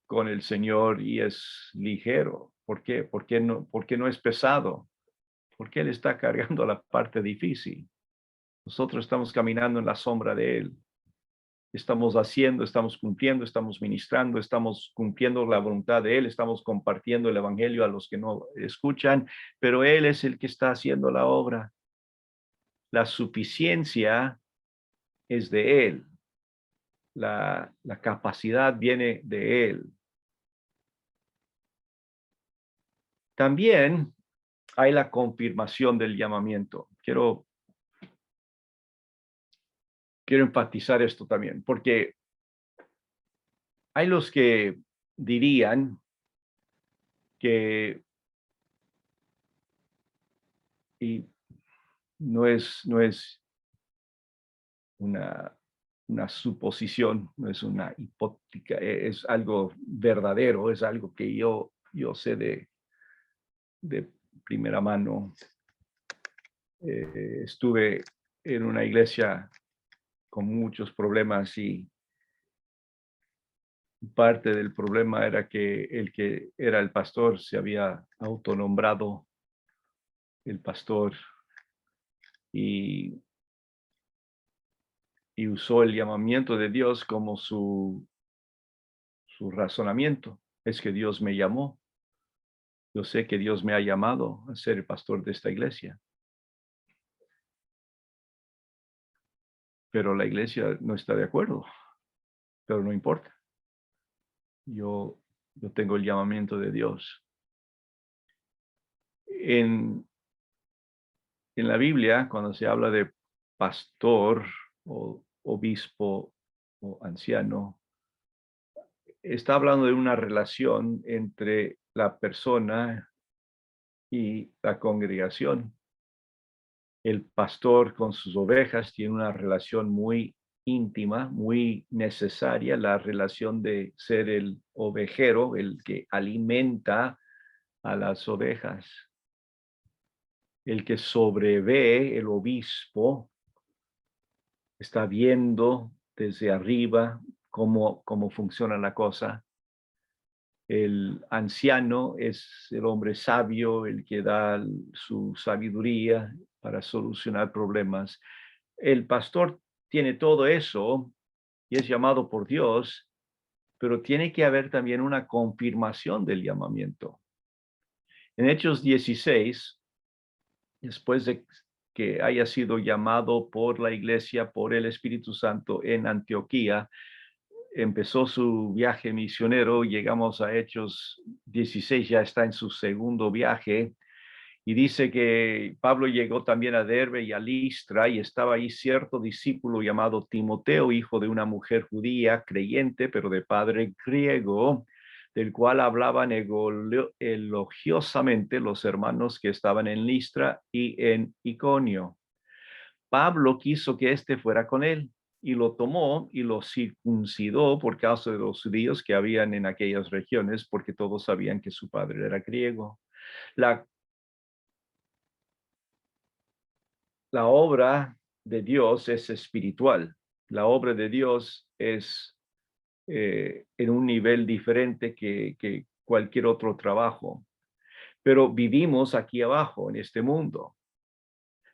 con el Señor y es ligero. ¿Por qué? ¿Por qué no es pesado? Porque Él está cargando la parte difícil. Nosotros estamos caminando en la sombra de Él. Estamos haciendo, estamos cumpliendo, estamos ministrando, estamos cumpliendo la voluntad de Él, estamos compartiendo el evangelio a los que no escuchan, pero Él es el que está haciendo la obra. La suficiencia es de Él. La capacidad viene de Él. También hay la confirmación del llamamiento. Quiero enfatizar esto también, porque hay los que dirían que, y no es una suposición, no es una hipótica, es algo verdadero, es algo que yo sé de primera mano. Estuve en una iglesia con muchos problemas y parte del problema era que el que era el pastor se había autonombrado el pastor y y usó el llamamiento de Dios como su razonamiento. Es que Dios me llamó. Yo sé que Dios me ha llamado a ser el pastor de esta iglesia. Pero la iglesia no está de acuerdo. Pero no importa. Yo tengo el llamamiento de Dios. En la Biblia, cuando se habla de pastor o obispo o anciano, está hablando de una relación entre la persona y la congregación. El pastor con sus ovejas tiene una relación muy íntima, muy necesaria, la relación de ser el ovejero, el que alimenta a las ovejas. El que sobrevé, el obispo, está viendo desde arriba cómo funciona la cosa. El anciano es el hombre sabio, el que da su sabiduría para solucionar problemas. El pastor tiene todo eso y es llamado por Dios, pero tiene que haber también una confirmación del llamamiento. En Hechos 16, después de que haya sido llamado por la iglesia, por el Espíritu Santo en Antioquía, empezó su viaje misionero. Llegamos a Hechos 16, ya está en su segundo viaje. Y dice que Pablo llegó también a Derbe y a Listra, y estaba ahí cierto discípulo llamado Timoteo, hijo de una mujer judía, creyente, pero de padre griego, del cual hablaban elogiosamente los hermanos que estaban en Listra y en Iconio. Pablo quiso que éste fuera con él, y lo tomó y lo circuncidó por causa de los judíos que habían en aquellas regiones, porque todos sabían que su padre era griego. La obra de Dios es espiritual. La obra de Dios es en un nivel diferente que cualquier otro trabajo. Pero vivimos aquí abajo, en este mundo.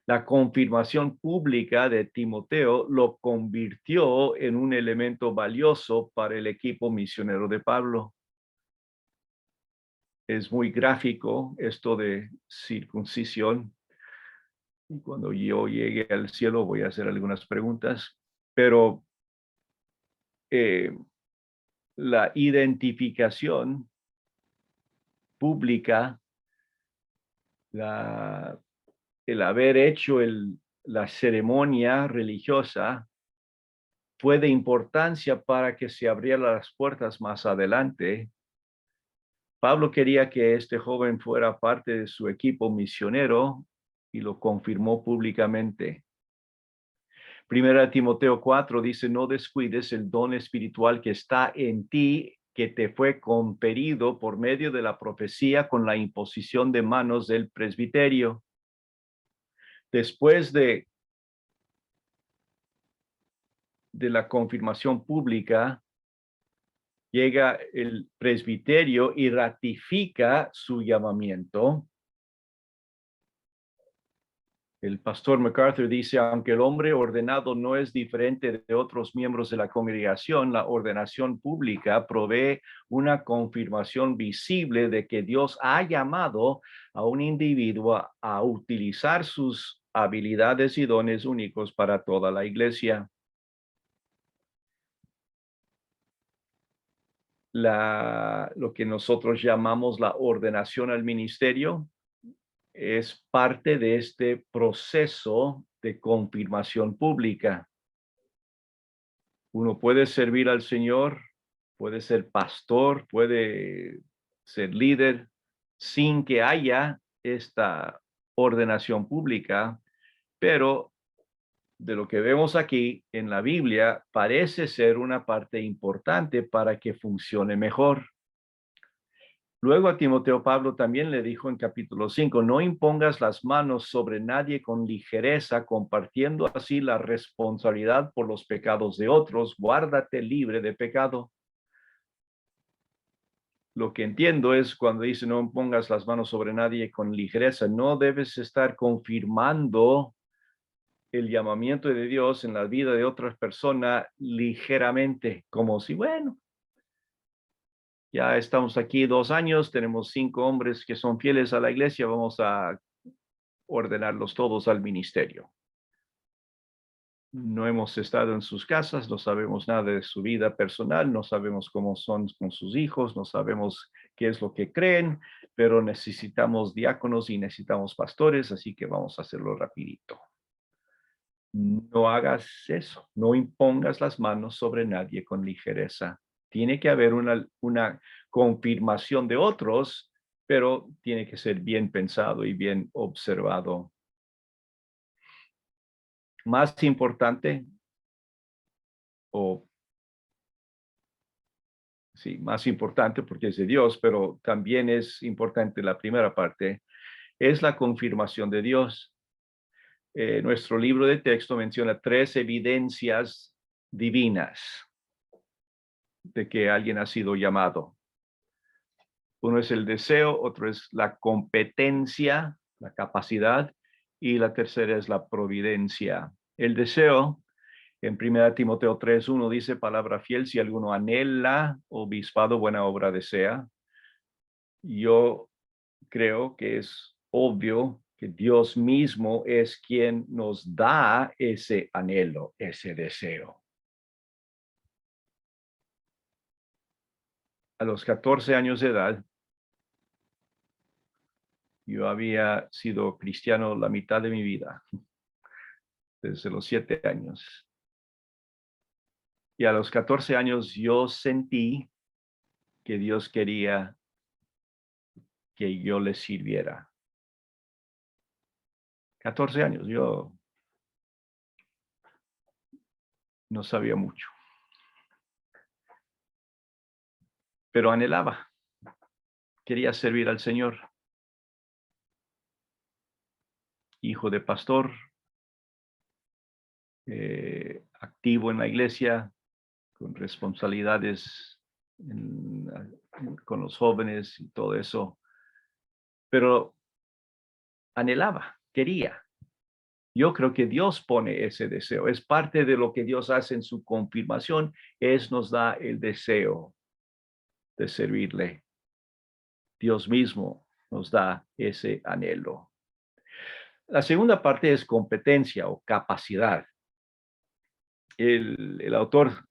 La confirmación pública de Timoteo lo convirtió en un elemento valioso para el equipo misionero de Pablo. Es muy gráfico esto de circuncisión. Y cuando yo llegue al cielo voy a hacer algunas preguntas, pero la identificación pública, el haber hecho la ceremonia religiosa fue de importancia para que se abrieran las puertas más adelante. Pablo quería que este joven fuera parte de su equipo misionero y lo confirmó públicamente. Primera Timoteo 4 dice: no descuides el don espiritual que está en ti, que te fue conferido por medio de la profecía con la imposición de manos del presbiterio. Después de la confirmación pública, llega el presbiterio y ratifica su llamamiento. El pastor MacArthur dice: aunque el hombre ordenado no es diferente de otros miembros de la congregación, la ordenación pública provee una confirmación visible de que Dios ha llamado a un individuo a utilizar sus habilidades y dones únicos para toda la iglesia. Lo que nosotros llamamos la ordenación al ministerio es parte de este proceso de confirmación pública. Uno puede servir al Señor, puede ser pastor, puede ser líder, sin que haya esta ordenación pública, pero de lo que vemos aquí en la Biblia, parece ser una parte importante para que funcione mejor. Luego a Timoteo Pablo también le dijo en capítulo 5, no impongas las manos sobre nadie con ligereza, compartiendo así la responsabilidad por los pecados de otros, guárdate libre de pecado. Lo que entiendo es cuando dice no impongas las manos sobre nadie con ligereza, no debes estar confirmando el llamamiento de Dios en la vida de otras personas ligeramente, como si, bueno, ya estamos aquí 2 años, tenemos 5 hombres que son fieles a la iglesia, vamos a ordenarlos todos al ministerio. No hemos estado en sus casas, no sabemos nada de su vida personal, no sabemos cómo son con sus hijos, no sabemos qué es lo que creen, pero necesitamos diáconos y necesitamos pastores, así que vamos a hacerlo rapidito. No hagas eso, no impongas las manos sobre nadie con ligereza. Tiene que haber una confirmación de otros, pero tiene que ser bien pensado y bien observado. Más importante, o sí, más importante porque es de Dios, pero también es importante la primera parte, es la confirmación de Dios. Nuestro libro de texto menciona 3 evidencias divinas de que alguien ha sido llamado. Uno es el deseo, otro es la competencia, la capacidad, y la tercera es la providencia. El deseo, en 1 Timoteo 3:1 dice, palabra fiel, si alguno anhela obispado, buena obra desea. Yo creo que es obvio que Dios mismo es quien nos da ese anhelo, ese deseo. A los 14 años de edad, yo había sido cristiano la mitad de mi vida, desde los 7 años. Y a los 14 años yo sentí que Dios quería que yo le sirviera. 14 años, yo no sabía mucho, pero anhelaba, quería servir al Señor. Hijo de pastor, activo en la iglesia, con responsabilidades con los jóvenes y todo eso, pero anhelaba, quería. Yo creo que Dios pone ese deseo, es parte de lo que Dios hace en su confirmación, nos da el deseo de servirle. Dios mismo nos da ese anhelo. La segunda parte es competencia o capacidad. El autor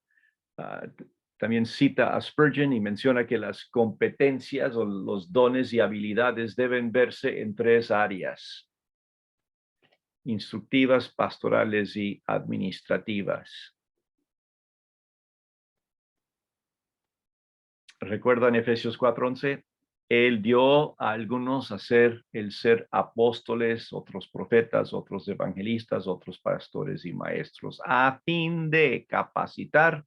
también cita a Spurgeon y menciona que las competencias o los dones y habilidades deben verse en 3 áreas: instructivas, pastorales y administrativas. ¿Recuerdan Efesios 4:11? Él dio a algunos a ser apóstoles, otros profetas, otros evangelistas, otros pastores y maestros, a fin de capacitar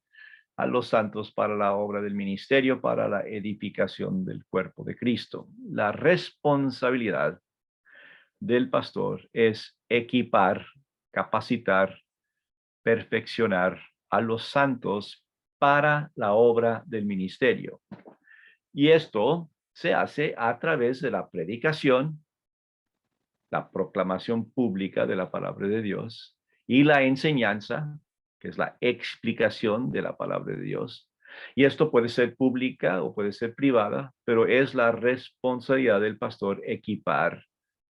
a los santos para la obra del ministerio, para la edificación del cuerpo de Cristo. La responsabilidad del pastor es equipar, capacitar, perfeccionar a los santos para la obra del ministerio. Y esto se hace a través de la predicación, la proclamación pública de la palabra de Dios y la enseñanza, que es la explicación de la palabra de Dios. Y esto puede ser pública o puede ser privada, pero es la responsabilidad del pastor equipar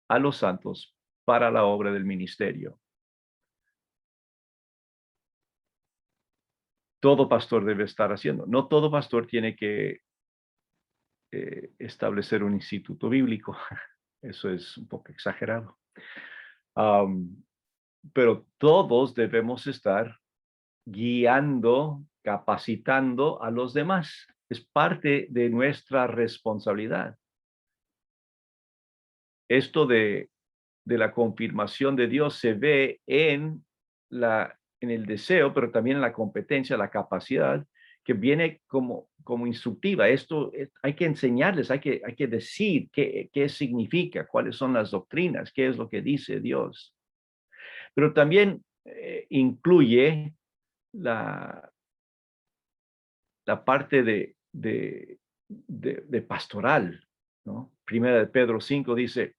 a los santos para la obra del ministerio. Todo pastor debe estar haciendo. No todo pastor tiene que establecer un instituto bíblico. Eso es un poco exagerado. Pero todos debemos estar guiando, capacitando a los demás. Es parte de nuestra responsabilidad. Esto de la confirmación de Dios se ve en el deseo, pero también en la competencia, la capacidad, que viene como instructiva. Esto hay que enseñarles, hay que decir qué significa, cuáles son las doctrinas, qué es lo que dice Dios. Pero también incluye la parte de pastoral, ¿no? Primera de Pedro 5 dice,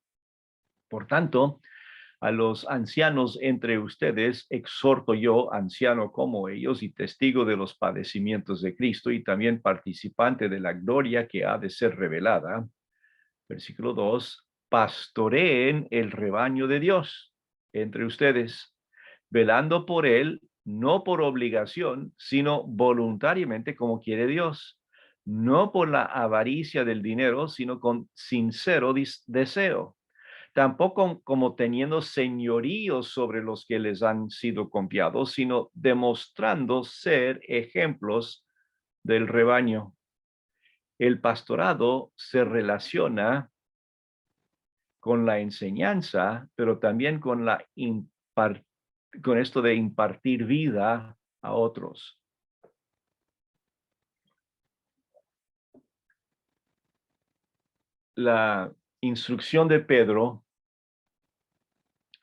por tanto, A los ancianos entre ustedes exhorto yo, anciano como ellos y testigo de los padecimientos de Cristo y también participante de la gloria que ha de ser revelada. Versículo 2, pastoreen el rebaño de Dios entre ustedes, velando por él, no por obligación, sino voluntariamente como quiere Dios, no por la avaricia del dinero, sino con sincero deseo, tampoco como teniendo señorío sobre los que les han sido confiados, sino demostrando ser ejemplos del rebaño. El pastorado se relaciona con la enseñanza, pero también con con esto de impartir vida a otros. La instrucción de Pedro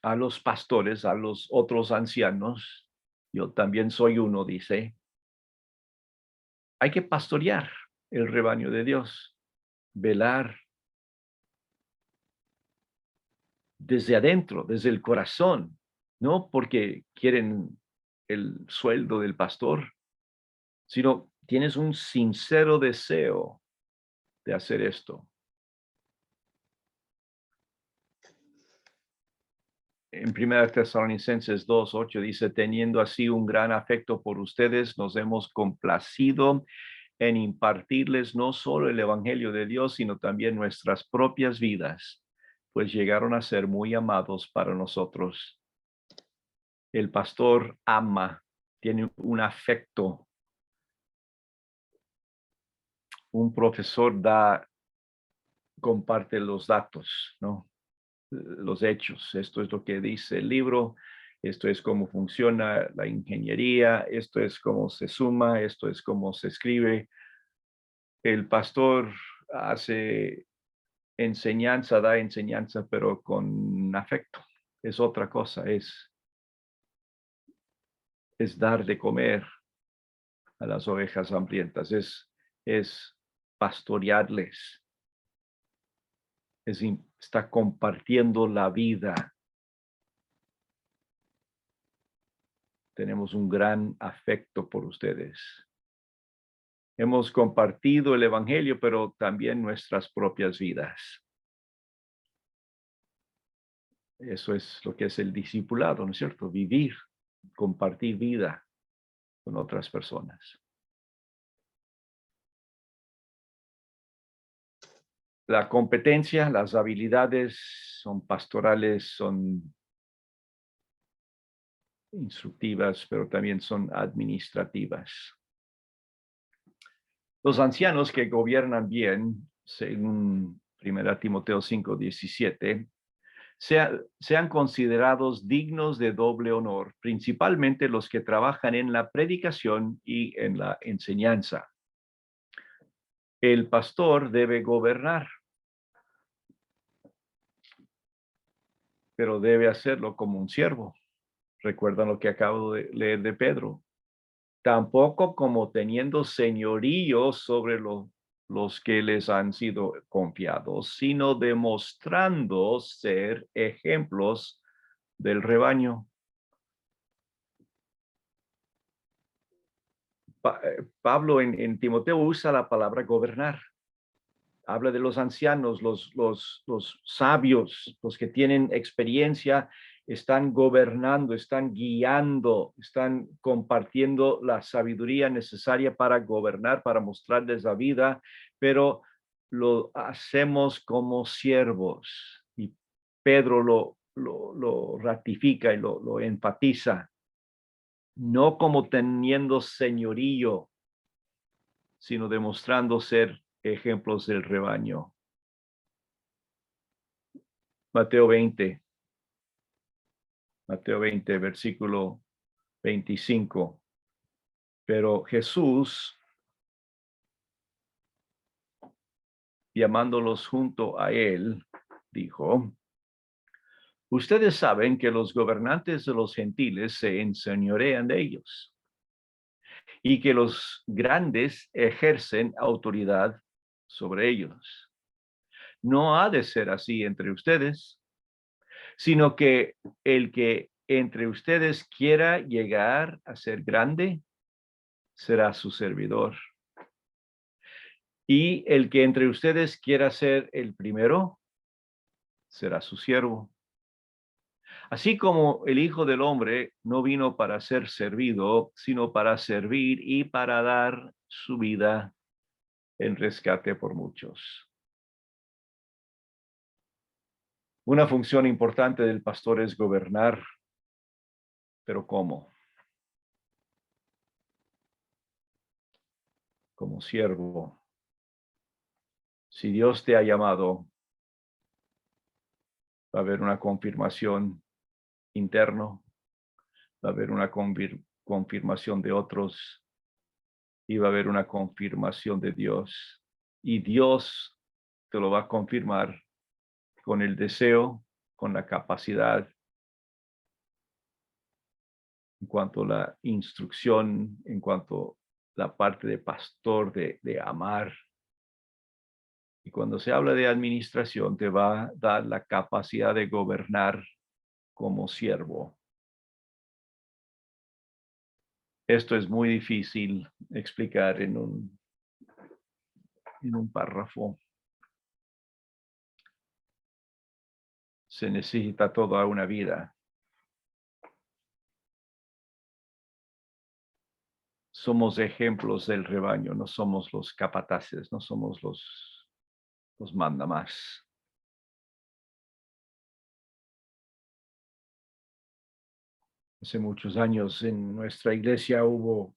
a los pastores, a los otros ancianos, yo también soy uno, dice, hay que pastorear el rebaño de Dios, velar desde adentro, desde el corazón, no porque quieren el sueldo del pastor, sino tienes un sincero deseo de hacer esto. En 1 Tesalonicenses 2:8 dice, teniendo así un gran afecto por ustedes, nos hemos complacido en impartirles no solo el evangelio de Dios, sino también nuestras propias vidas, pues llegaron a ser muy amados para nosotros. El pastor ama, tiene un afecto. Un profesor comparte los datos, ¿no? Los hechos. Esto es lo que dice el libro, esto es cómo funciona la ingeniería, esto es cómo se suma, esto es cómo se escribe. El pastor hace enseñanza, da enseñanza, pero con afecto. Es otra cosa, es dar de comer a las ovejas hambrientas, es pastorearles, está compartiendo la vida. Tenemos un gran afecto por ustedes. Hemos compartido el evangelio, pero también nuestras propias vidas. Eso es lo que es el discipulado, ¿no es cierto? Vivir, compartir vida con otras personas. La competencia, las habilidades son pastorales, son instructivas, pero también son administrativas. Los ancianos que gobiernan bien, según 1 Timoteo 5:17, sean considerados dignos de doble honor, principalmente los que trabajan en la predicación y en la enseñanza. El pastor debe gobernar, pero debe hacerlo como un siervo. Recuerdan lo que acabo de leer de Pedro. Tampoco como teniendo señorío sobre los que les han sido confiados, sino demostrando ser ejemplos del rebaño. Pablo en Timoteo usa la palabra gobernar. Habla de los ancianos, los sabios, los que tienen experiencia, están gobernando, están guiando, están compartiendo la sabiduría necesaria para gobernar, para mostrarles la vida, pero lo hacemos como siervos. Y Pedro lo ratifica y lo enfatiza, no como teniendo señorío, sino demostrando ser ejemplos del rebaño. Mateo 20, versículo 25. Pero Jesús, llamándolos junto a él, dijo, ustedes saben que los gobernantes de los gentiles se enseñorean de ellos y que los grandes ejercen autoridad sobre ellos. No ha de ser así entre ustedes, sino que el que entre ustedes quiera llegar a ser grande, será su servidor. Y el que entre ustedes quiera ser el primero, será su siervo. Así como el Hijo del Hombre no vino para ser servido, sino para servir y para dar su vida en rescate por muchos. Una función importante del pastor es gobernar, pero ¿cómo? Como siervo. Si Dios te ha llamado, va a haber una confirmación interno, va a haber una confirmación de otros y va a haber una confirmación de Dios. Y Dios te lo va a confirmar con el deseo, con la capacidad, en cuanto a la instrucción, en cuanto a la parte de pastor, de amar. Y cuando se habla de administración, te va a dar la capacidad de gobernar como siervo. Esto es muy difícil explicar en un párrafo. Se necesita toda una vida. Somos ejemplos del rebaño, no somos los capataces, no somos los mandamás. Hace muchos años en nuestra iglesia hubo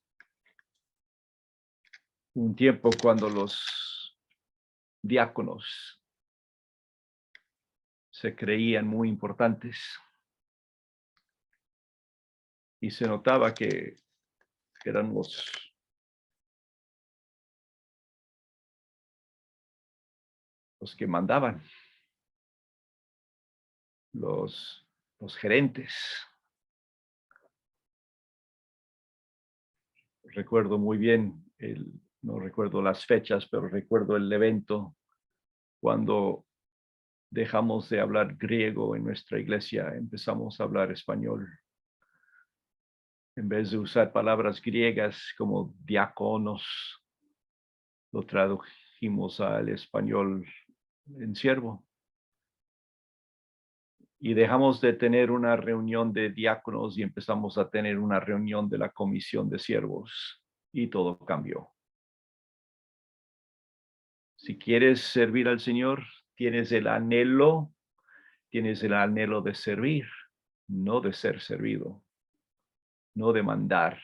un tiempo cuando los diáconos se creían muy importantes y se notaba que eran los que mandaban, los gerentes. Recuerdo muy bien, no recuerdo las fechas, pero recuerdo el evento cuando dejamos de hablar griego en nuestra iglesia, empezamos a hablar español. En vez de usar palabras griegas como diáconos, lo tradujimos al español en siervo. Y dejamos de tener una reunión de diáconos y empezamos a tener una reunión de la comisión de siervos. Y todo cambió. Si quieres servir al Señor, tienes el anhelo de servir, no de ser servido, no de mandar,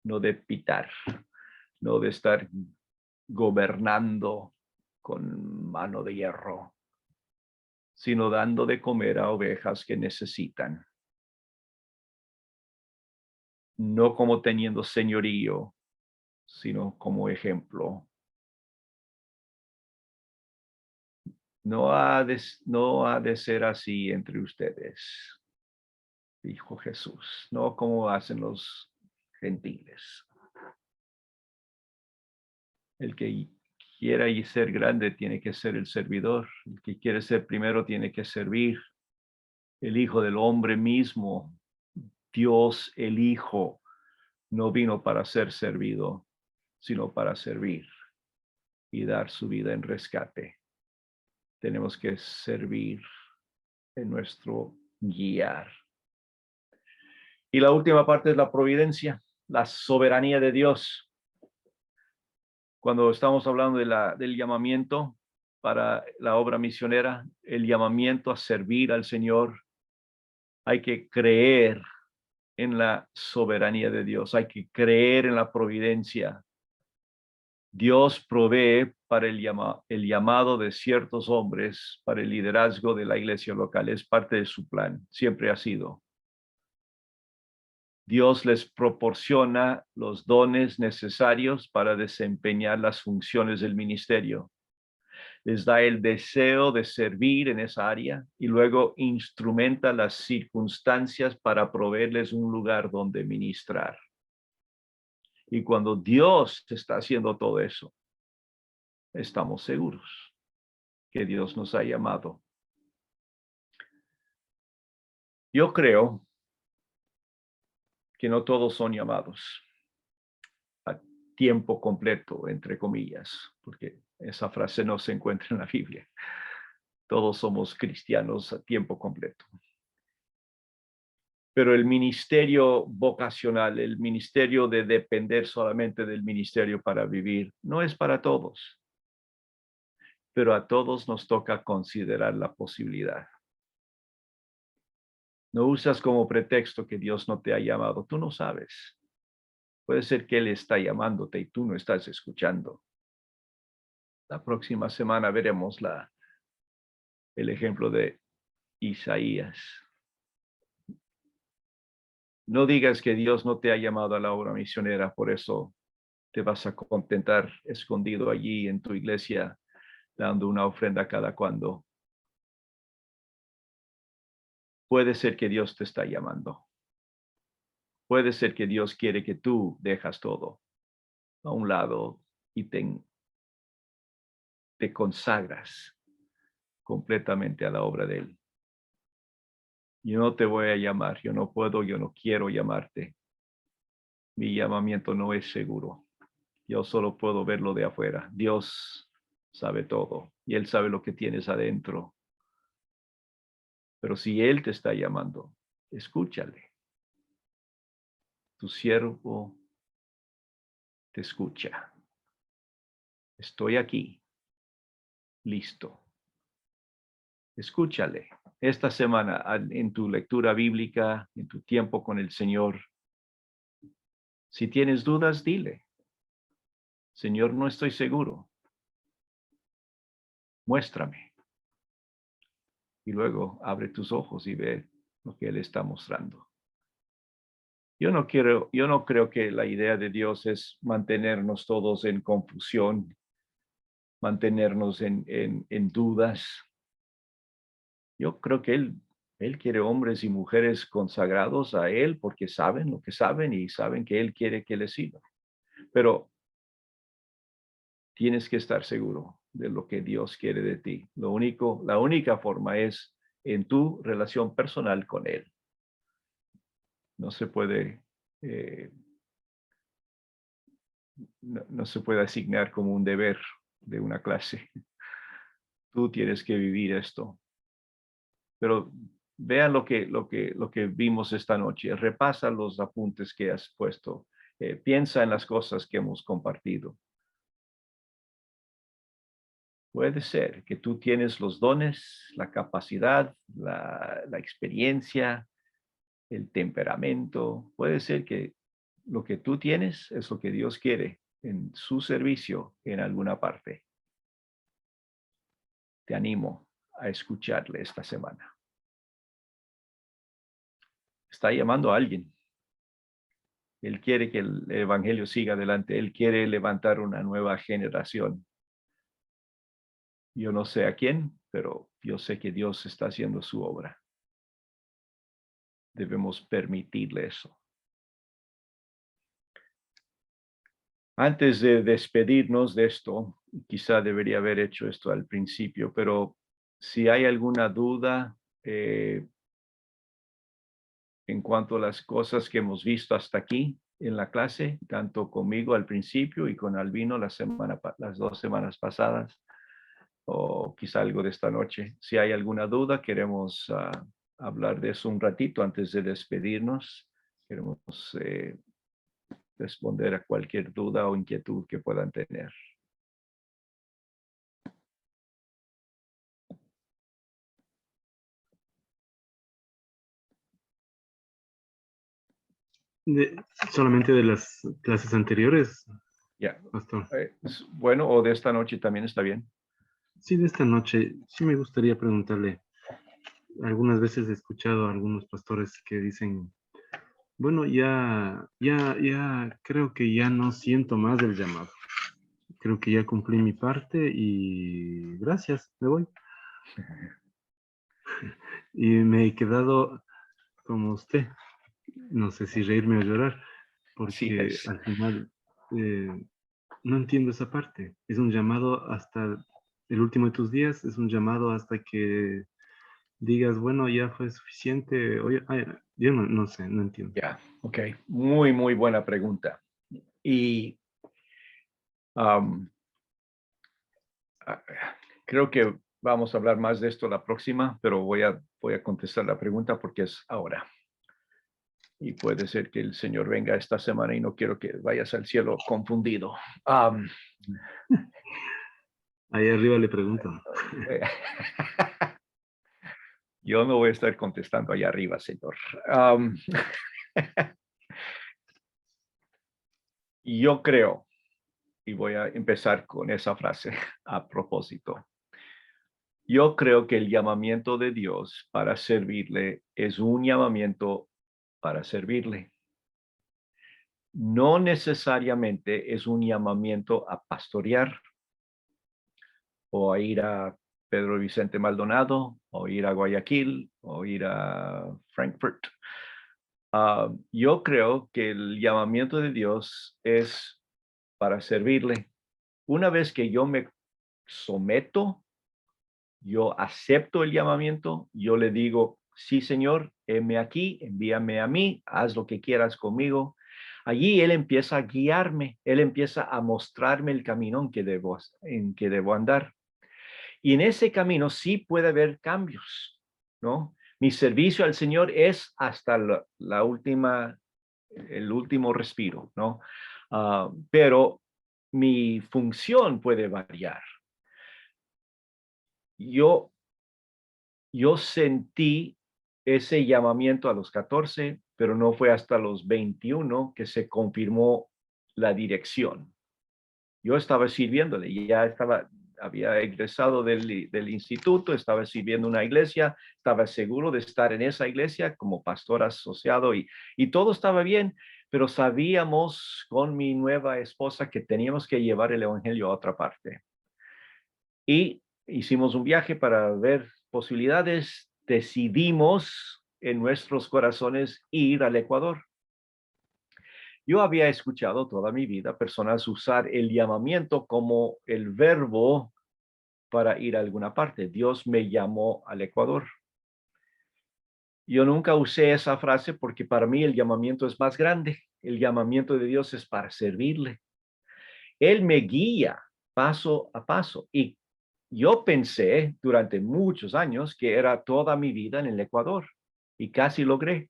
no de pitar, no de estar gobernando con mano de hierro, sino dando de comer a ovejas que necesitan. No como teniendo señorío, sino como ejemplo. No ha de ser así entre ustedes, dijo Jesús, no como hacen los gentiles. El que quiera y ser grande tiene que ser el servidor. El que quiere ser primero tiene que servir. El Hijo del Hombre mismo, Dios el Hijo, no vino para ser servido, sino para servir y dar su vida en rescate. Tenemos que servir en nuestro guiar. Y la última parte es la providencia, la soberanía de Dios. Cuando estamos hablando del llamamiento para la obra misionera, el llamamiento a servir al Señor, hay que creer en la soberanía de Dios, hay que creer en la providencia. Dios provee para el llamado de ciertos hombres para el liderazgo de la iglesia local. Es parte de su plan, siempre ha sido. Dios les proporciona los dones necesarios para desempeñar las funciones del ministerio. Les da el deseo de servir en esa área y luego instrumenta las circunstancias para proveerles un lugar donde ministrar. Y cuando Dios está haciendo todo eso, estamos seguros que Dios nos ha llamado. Yo creo que no todos son llamados a tiempo completo, entre comillas, porque esa frase no se encuentra en la Biblia. Todos somos cristianos a tiempo completo. Pero el ministerio vocacional, el ministerio de depender solamente del ministerio para vivir, no es para todos, pero a todos nos toca considerar la posibilidad. No usas como pretexto que Dios no te ha llamado, tú no sabes. Puede ser que Él está llamándote y tú no estás escuchando. La próxima semana veremos el ejemplo de Isaías. No digas que Dios no te ha llamado a la obra misionera, por eso te vas a contentar escondido allí en tu iglesia, dando una ofrenda cada cuando. Puede ser que Dios te está llamando. Puede ser que Dios quiere que tú dejas todo a un lado y te consagras completamente a la obra de Él. Yo no te voy a llamar, yo no puedo, yo no quiero llamarte. Mi llamamiento no es seguro. Yo solo puedo verlo de afuera. Dios sabe todo y Él sabe lo que tienes adentro. Pero si Él te está llamando, escúchale. Tu siervo te escucha. Estoy aquí, listo. Escúchale. Esta semana, en tu lectura bíblica, en tu tiempo con el Señor, si tienes dudas, dile, Señor, no estoy seguro. Muéstrame. Y luego abre tus ojos y ve lo que Él está mostrando. Yo no creo que la idea de Dios es mantenernos todos en confusión, mantenernos en dudas. Yo creo que Él quiere hombres y mujeres consagrados a Él porque saben lo que saben y saben que Él quiere que les sirvan. Pero tienes que estar seguro de lo que Dios quiere de ti. La única forma es en tu relación personal con Él. No se puede, no se puede asignar como un deber de una clase. Tú tienes que vivir esto. Pero vean lo que vimos esta noche. Repasa los apuntes que has puesto. Piensa en las cosas que hemos compartido. Puede ser que tú tienes los dones, la capacidad, la experiencia, el temperamento. Puede ser que lo que tú tienes es lo que Dios quiere en su servicio en alguna parte. Te animo a escucharle esta semana. Está llamando a alguien. Él quiere que el evangelio siga adelante. Él quiere levantar una nueva generación. Yo no sé a quién, pero yo sé que Dios está haciendo su obra. Debemos permitirle eso. Antes de despedirnos de esto, quizá debería haber hecho esto al principio, pero si hay alguna duda en cuanto a las cosas que hemos visto hasta aquí en la clase, tanto conmigo al principio y con Albino las 2 semanas pasadas, o quizá algo de esta noche. Si hay alguna duda, queremos hablar de eso un ratito antes de despedirnos. Queremos responder a cualquier duda o inquietud que puedan tener. Solamente de las clases anteriores, Ya. pastor. Bueno, o de esta noche también está bien. Sí, de esta noche, sí me gustaría preguntarle. Algunas veces he escuchado a algunos pastores que dicen, bueno, ya creo que ya no siento más el llamado. Creo que ya cumplí mi parte y gracias, me voy. Y me he quedado como usted, no sé si reírme o llorar, Así porque es. al final no entiendo esa parte. Es un llamado hasta el último de tus días, es un llamado hasta que digas, bueno, ya fue suficiente. Oye, ay, yo no sé, no entiendo. Ya, ok. Muy, muy buena pregunta. Y am, ah, creo que vamos a hablar más de esto la próxima, pero voy a contestar la pregunta porque es ahora. Y puede ser que el Señor venga esta semana y no quiero que vayas al cielo confundido. Am, Ahí arriba le pregunto. eh, yo no voy a estar contestando allá arriba, Señor. Am, yo creo, y voy a empezar con esa frase a propósito. Yo creo que el llamamiento de Dios para servirle es un llamamiento para servirle. No necesariamente es un llamamiento a pastorear o a ir a Pedro Vicente Maldonado o ir a Guayaquil o ir a Frankfurt. Yo creo que el llamamiento de Dios es para servirle. Una vez que yo me someto, yo acepto el llamamiento, yo le digo, sí, Señor, heme aquí, envíame a mí, haz lo que quieras conmigo. Allí Él empieza a guiarme, Él empieza a mostrarme el camino en que debo andar. Y en ese camino sí puede haber cambios, ¿no? Mi servicio al Señor es hasta la última, el último respiro, ¿no? Pero mi función puede variar. Yo Yo sentí ese llamamiento a los 14, pero no fue hasta los 21 que se confirmó la dirección. Yo estaba sirviéndole, había egresado del instituto, estaba sirviendo una iglesia, estaba seguro de estar en esa iglesia como pastor asociado y todo estaba bien, pero sabíamos con mi nueva esposa que teníamos que llevar el evangelio a otra parte. Y hicimos un viaje para ver posibilidades. Decidimos en nuestros corazones ir al Ecuador. Yo había escuchado toda mi vida personas usar el llamamiento como el verbo para ir a alguna parte. Dios me llamó al Ecuador. Yo nunca usé esa frase porque para mí el llamamiento es más grande. El llamamiento de Dios es para servirle. Él me guía paso a paso y yo pensé durante muchos años que era toda mi vida en el Ecuador y casi logré.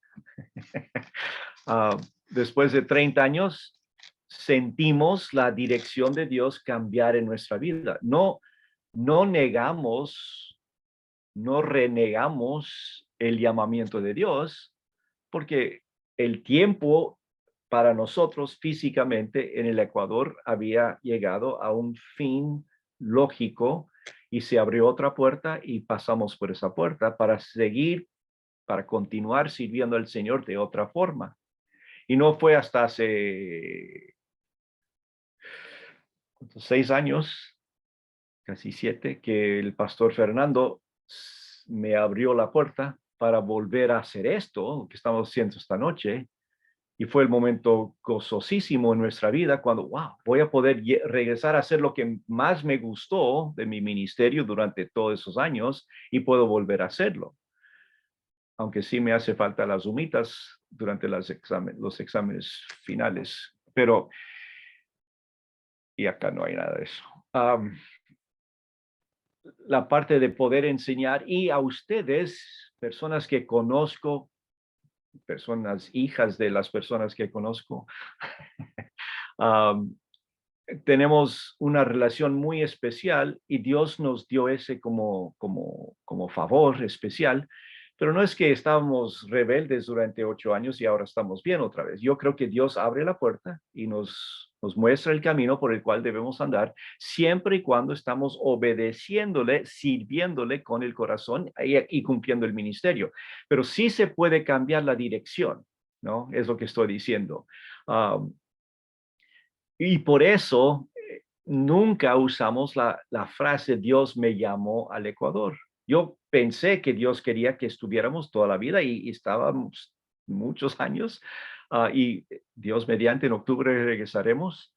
Ah, Después de 30 años, sentimos la dirección de Dios cambiar en nuestra vida. No negamos, no renegamos el llamamiento de Dios, porque el tiempo para nosotros físicamente en el Ecuador había llegado a un fin lógico y se abrió otra puerta y pasamos por esa puerta para seguir, para continuar sirviendo al Señor de otra forma. Y no fue hasta hace 6 años, casi 7, que el pastor Fernando me abrió la puerta para volver a hacer esto que estamos haciendo esta noche. Y fue el momento gozosísimo en nuestra vida cuando, wow, voy a poder regresar a hacer lo que más me gustó de mi ministerio durante todos esos años y puedo volver a hacerlo. Aunque sí me hace falta las humitas durante los exámenes finales, pero y acá no hay nada de eso. La parte de poder enseñar y a ustedes, personas que conozco, personas hijas de las personas que conozco, um, tenemos una relación muy especial y Dios nos dio ese como favor especial, pero no es que estábamos rebeldes durante 8 años y ahora estamos bien otra vez. Yo creo que Dios abre la puerta y nos muestra el camino por el cual debemos andar, siempre y cuando estamos obedeciéndole, sirviéndole con el corazón y cumpliendo el ministerio. Pero sí se puede cambiar la dirección, ¿no? Es lo que estoy diciendo. Um, y por eso nunca usamos la frase Dios me llamó al Ecuador. Yo pensé que Dios quería que estuviéramos toda la vida y estábamos muchos años y Dios mediante en octubre regresaremos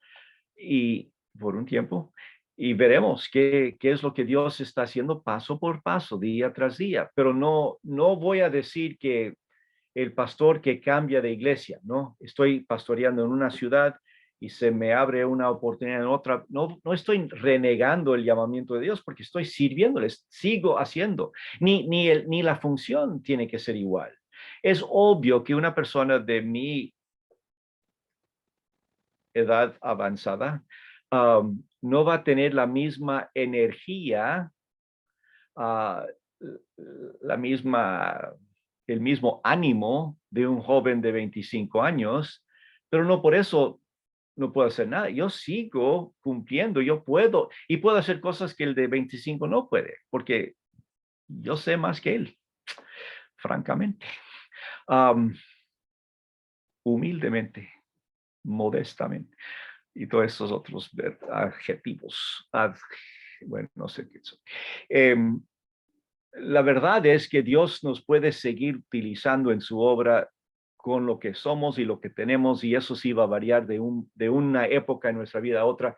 y por un tiempo y veremos qué es lo que Dios está haciendo paso por paso, día tras día. Pero no voy a decir que el pastor que cambia de iglesia, ¿no? Estoy pastoreando en una ciudad y se me abre una oportunidad en otra. No estoy renegando el llamamiento de Dios porque estoy sirviéndoles, sigo haciendo. Ni la función tiene que ser igual. Es obvio que una persona de mi edad avanzada no va a tener la misma energía, uh, la misma, el mismo ánimo de un joven de 25 años, pero no por eso no puedo hacer nada. Yo sigo cumpliendo, yo puedo, y puedo hacer cosas que el de 25 no puede, porque yo sé más que él, francamente. Um, humildemente, modestamente, y todos esos otros adjetivos. Bueno, no sé qué son. La verdad es que Dios nos puede seguir utilizando en su obra con lo que somos y lo que tenemos, y eso sí va a variar de una época en nuestra vida a otra.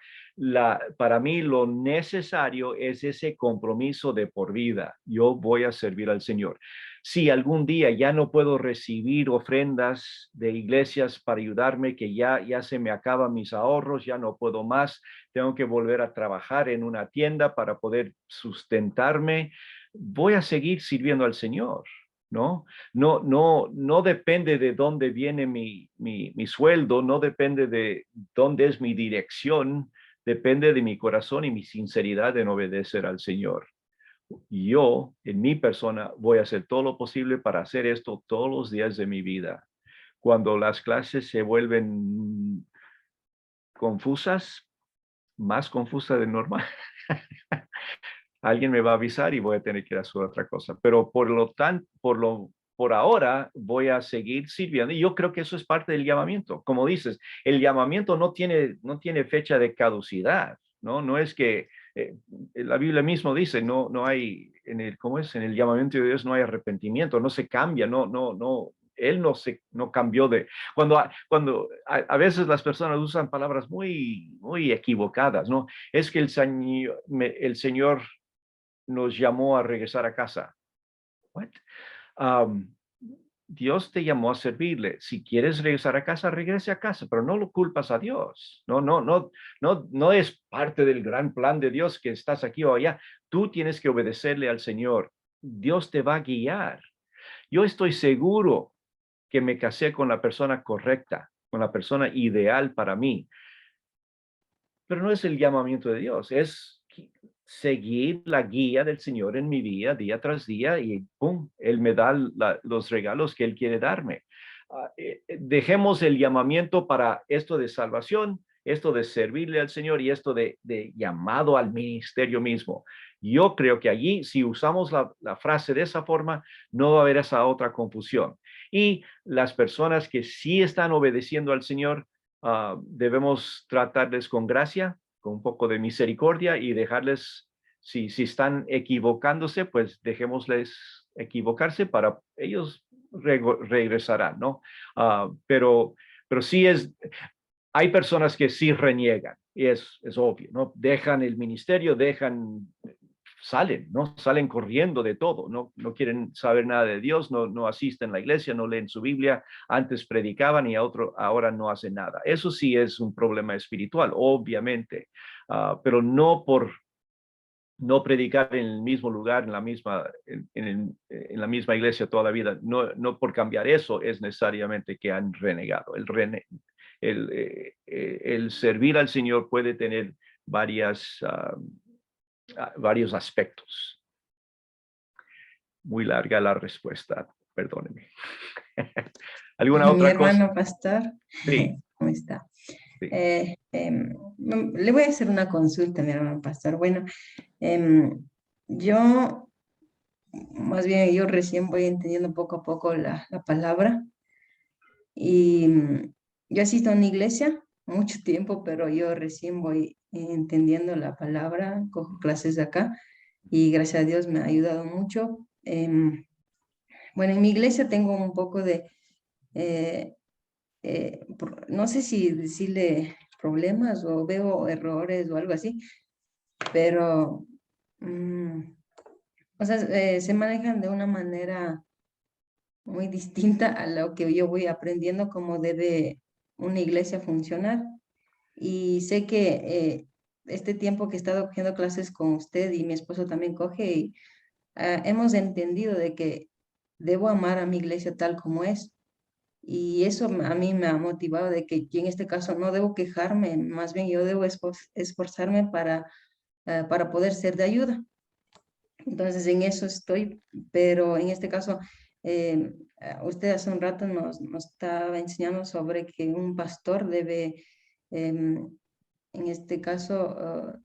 Para mí lo necesario es ese compromiso de por vida. Yo voy a servir al Señor. Si algún día ya no puedo recibir ofrendas de iglesias para ayudarme, que ya se me acaban mis ahorros, ya no puedo más, tengo que volver a trabajar en una tienda para poder sustentarme, voy a seguir sirviendo al Señor, ¿no? No depende de dónde viene mi sueldo, no depende de dónde es mi dirección, depende de mi corazón y mi sinceridad en obedecer al Señor. Yo, en mi persona, voy a hacer todo lo posible para hacer esto todos los días de mi vida. Cuando las clases se vuelven confusas, más confusas de normal, alguien me va a avisar y voy a tener que ir a hacer otra cosa. Pero por ahora voy a seguir sirviendo. Y yo creo que eso es parte del llamamiento. Como dices, el llamamiento no tiene fecha de caducidad, ¿no? No es que la Biblia mismo dice, no hay, ¿cómo es? En el llamamiento de Dios no hay arrepentimiento, no se cambia, no. Él no cambió de... Cuando a veces las personas usan palabras muy equivocadas, ¿no? Es que el Señor nos llamó a regresar a casa. What? Um, Dios te llamó a servirle. Si quieres regresar a casa, regrese a casa, pero no lo culpas a Dios. No es parte del gran plan de Dios que estás aquí o allá. Tú tienes que obedecerle al Señor. Dios te va a guiar. Yo estoy seguro que me casé con la persona correcta, con la persona ideal para mí, pero no es el llamamiento de Dios, es seguir la guía del Señor en mi vida, día tras día, y ¡pum! Él me da los regalos que Él quiere darme. Dejemos el llamamiento para esto de salvación, esto de servirle al Señor y esto de llamado al ministerio mismo. Yo creo que allí, si usamos la frase de esa forma, no va a haber esa otra confusión. Y las personas que sí están obedeciendo al Señor, debemos tratarles con gracia, con un poco de misericordia y dejarles, si están equivocándose, pues dejémosles equivocarse para ellos regresarán, ¿no? Pero sí hay personas que sí reniegan y es obvio, ¿no? Dejan el ministerio, salen, ¿no? Salen corriendo de todo, no quieren saber nada de Dios, no asisten a la iglesia, no leen su Biblia, antes predicaban y ahora no hacen nada. Eso sí es un problema espiritual, obviamente, pero no por no predicar en el mismo lugar, en la misma iglesia toda la vida, no por cambiar eso es necesariamente que han renegado. El servir al Señor puede tener varios aspectos. Muy larga la respuesta, perdóneme. ¿Alguna Mi otra cosa? hermano pastor, Sí, ¿cómo está? sí. Le voy a hacer una consulta, mi hermano pastor. Bueno, yo, más bien, yo recién voy entendiendo poco a poco la palabra y yo asisto a una iglesia mucho tiempo, pero yo recién voy entendiendo la palabra, cojo clases de acá y gracias a Dios me ha ayudado mucho. Bueno, en mi iglesia tengo un poco de... eh, no sé si decirle problemas o veo errores o algo así, pero o sea, se manejan de una manera muy distinta a lo que yo voy aprendiendo cómo debe una iglesia funcionar. Y sé que este tiempo que he estado cogiendo clases con usted y mi esposo también coge, y, hemos entendido de que debo amar a mi iglesia tal como es. Y eso a mí me ha motivado de que yo en este caso no debo quejarme, más bien yo debo esforzarme para poder ser de ayuda. Entonces en eso estoy, pero en este caso, usted hace un rato nos estaba enseñando sobre que un pastor debe, en este caso,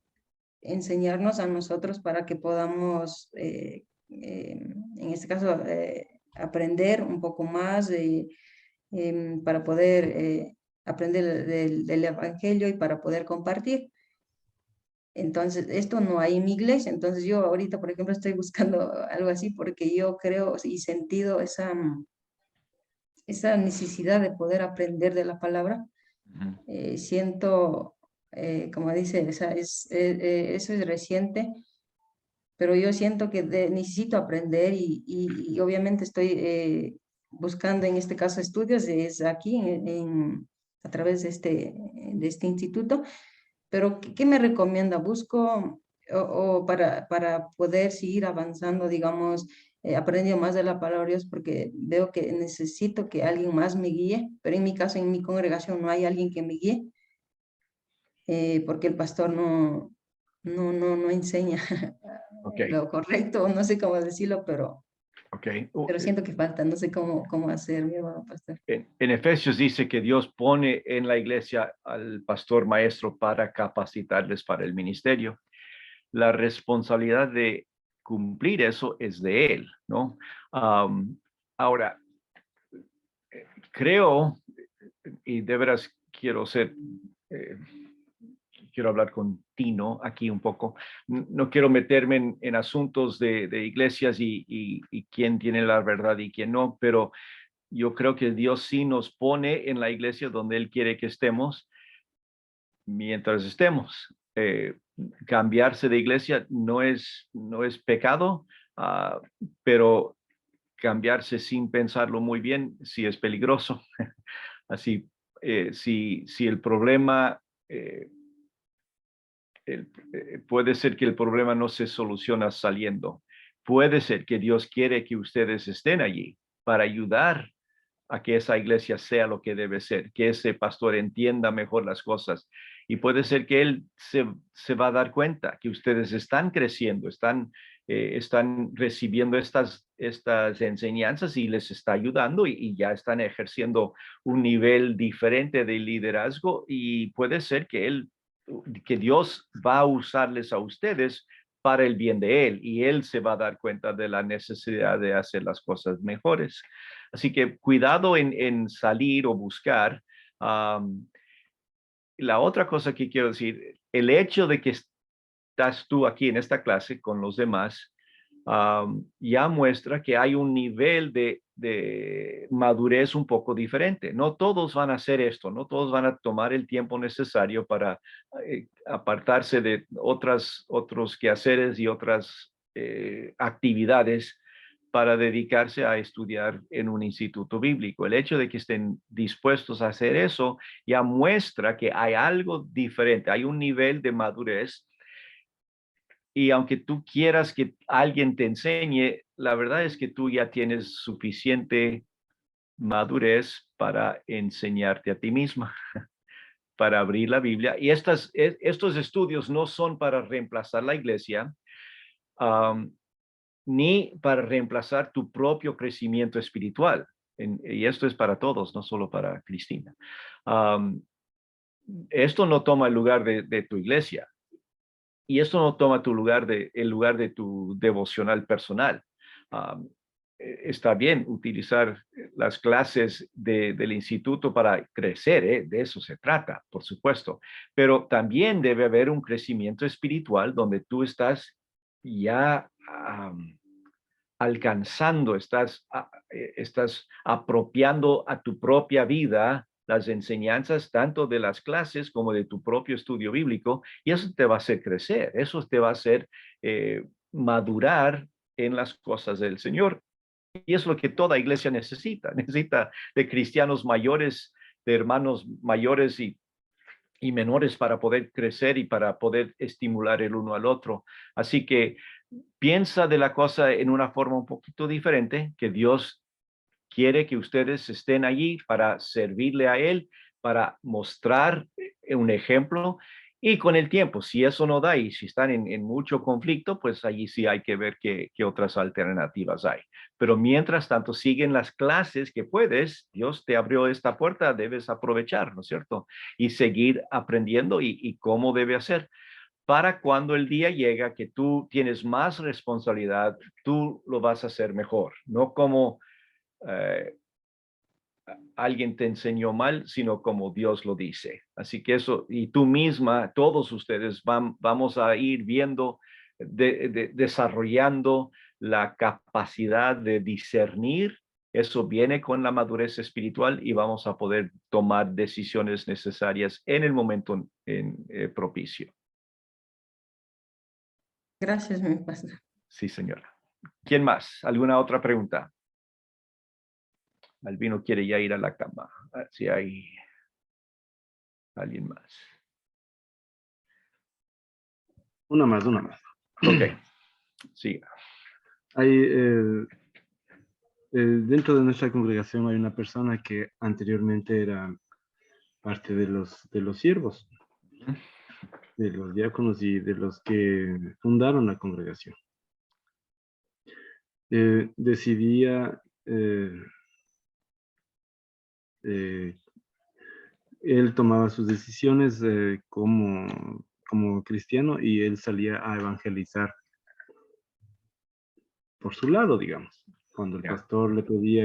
enseñarnos a nosotros para que podamos, en este caso, aprender un poco más para poder aprender del Evangelio y para poder compartir. Entonces, esto no hay en mi iglesia. Entonces, yo ahorita, por ejemplo, estoy buscando algo así porque yo creo y sentido esa necesidad de poder aprender de la palabra. Ujú. Siento, como dice, eso es reciente, pero yo siento que necesito aprender y obviamente estoy buscando en este caso estudios, es aquí a través de este instituto. Pero, ¿qué me recomienda? Busco o para poder seguir avanzando, digamos, aprendiendo más de la palabra de Dios, porque veo que necesito que alguien más me guíe, pero en mi caso, en mi congregación, no hay alguien que me guíe, porque el pastor no enseña Ok, lo correcto, no sé cómo decirlo, ok. pero siento que falta, no sé cómo hacer, mi hermano pastor. En Efesios dice que Dios pone en la iglesia al pastor maestro para capacitarles para el ministerio. La responsabilidad de cumplir eso es de él, ¿no? Ahora, creo, y de veras eh, quiero hablar con Tino aquí un poco. No quiero meterme en asuntos de iglesias y quién tiene la verdad y quién no, pero yo creo que Dios sí nos pone en la iglesia donde Él quiere que estemos mientras estemos. Cambiarse de iglesia no es pecado, pero cambiarse sin pensarlo muy bien sí es peligroso. Así, si el problema, puede ser que el problema no se soluciona saliendo. Puede ser que Dios quiere que ustedes estén allí para ayudar a que esa iglesia sea lo que debe ser, que ese pastor entienda mejor las cosas. Y puede ser que él se va a dar cuenta que ustedes están creciendo, están recibiendo estas enseñanzas y les está ayudando y ya están ejerciendo un nivel diferente de liderazgo y puede ser que Dios va a usarles a ustedes para el bien de él y él se va a dar cuenta de la necesidad de hacer las cosas mejores. Así que cuidado en salir o buscar. La otra cosa que quiero decir, el hecho de que estás tú aquí en esta clase con los demás, ya muestra que hay un nivel de madurez un poco diferente. No todos van a hacer esto, no todos van a tomar el tiempo necesario para apartarse de otros quehaceres y otras actividades para dedicarse a estudiar en un instituto bíblico. El hecho de que estén dispuestos a hacer eso ya muestra que hay algo diferente, hay un nivel de madurez y aunque tú quieras que alguien te enseñe, la verdad es que tú ya tienes suficiente madurez para enseñarte a ti misma, para abrir la Biblia. Y estos estudios no son para reemplazar la iglesia, um, ni para reemplazar tu propio crecimiento espiritual. Y esto es para todos, no solo para Cristina. Um, Esto no toma el lugar de tu iglesia. Y esto no toma el lugar de tu devocional personal. Um, Está bien utilizar las clases del instituto para crecer, de eso se trata, por supuesto, pero también debe haber un crecimiento espiritual donde tú estás ya alcanzando, estás apropiando a tu propia vida las enseñanzas tanto de las clases como de tu propio estudio bíblico, y eso te va a hacer crecer, eso te va a hacer madurar en las cosas del Señor. Y es lo que toda iglesia necesita. Necesita de cristianos mayores, de hermanos mayores y menores para poder crecer y para poder estimular el uno al otro. Así que piensa de la cosa en una forma un poquito diferente, que Dios quiere que ustedes estén allí para servirle a Él, para mostrar un ejemplo. Y con el tiempo, si eso no da y si están en mucho conflicto, pues allí sí hay que ver qué otras alternativas hay. Pero mientras tanto, siguen las clases que puedes. Dios te abrió esta puerta, debes aprovechar, ¿no es cierto? Y seguir aprendiendo y cómo debe hacer. Para cuando el día llega que tú tienes más responsabilidad, tú lo vas a hacer mejor, no como eh, alguien te enseñó mal, sino como Dios lo dice. Así que eso, y tú misma, todos ustedes vamos a ir viendo, desarrollando la capacidad de discernir. Eso viene con la madurez espiritual y vamos a poder tomar decisiones necesarias en el momento propicio. Gracias, mi pastor. Sí, señora. ¿Quién más? ¿Alguna otra pregunta? Albino quiere ya ir a la cama. Si hay alguien más. Una más, una más. Ok, siga. Hay, dentro de nuestra congregación hay una persona que anteriormente era parte de los siervos, de los diáconos y de los que fundaron la congregación. Decidía, él tomaba sus decisiones como cristiano y él salía a evangelizar por su lado, digamos. Cuando el pastor le pedía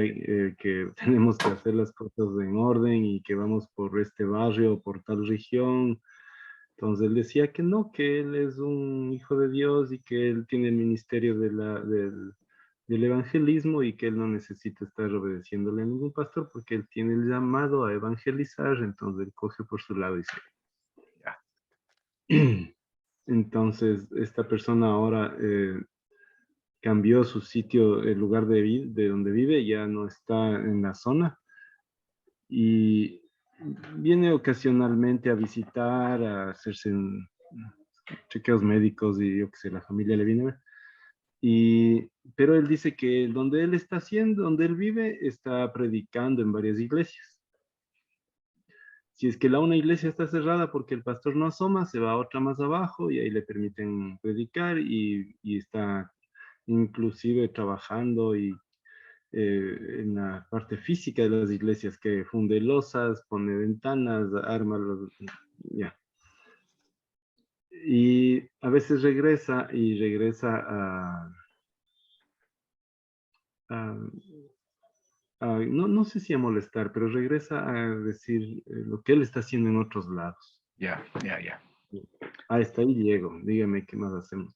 que tenemos que hacer las cosas en orden y que vamos por este barrio o por tal región, entonces él decía que no, que él es un hijo de Dios y que él tiene el ministerio del evangelismo y que él no necesita estar obedeciéndole a ningún pastor porque él tiene el llamado a evangelizar, entonces él coge por su lado y se... Entonces, esta persona ahora cambió su sitio, el lugar de donde vive, ya no está en la zona y viene ocasionalmente a visitar, a hacerse chequeos médicos y yo qué sé, la familia le viene a ver. Pero él dice que donde él está haciendo, donde él vive, está predicando en varias iglesias. Si es que una iglesia está cerrada porque el pastor no asoma, se va a otra más abajo y ahí le permiten predicar y está inclusive trabajando en la parte física de las iglesias, que funde losas, pone ventanas, arma los... Ya. Y a veces regresa a, no sé si a molestar, pero regresa a decir lo que él está haciendo en otros lados. Ya. Hasta ahí llego. Dígame qué más hacemos.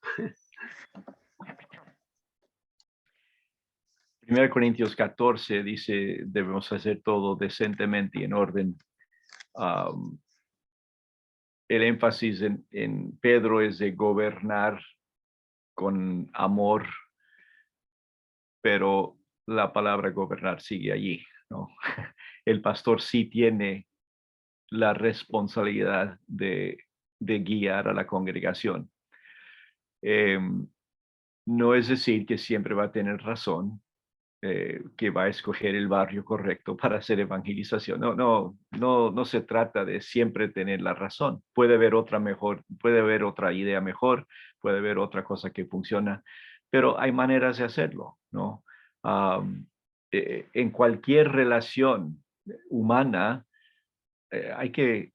1 Corintios 14 dice, debemos hacer todo decentemente y en orden. El énfasis en Pedro es de gobernar con amor, pero la palabra gobernar sigue allí, ¿no? El pastor sí tiene la responsabilidad de guiar a la congregación. No es decir que siempre va a tener razón, que va a escoger el barrio correcto para hacer evangelización. No se trata de siempre tener la razón. Puede haber puede haber otra idea mejor, puede haber otra cosa que funciona, pero hay maneras de hacerlo, ¿no? En cualquier relación humana hay que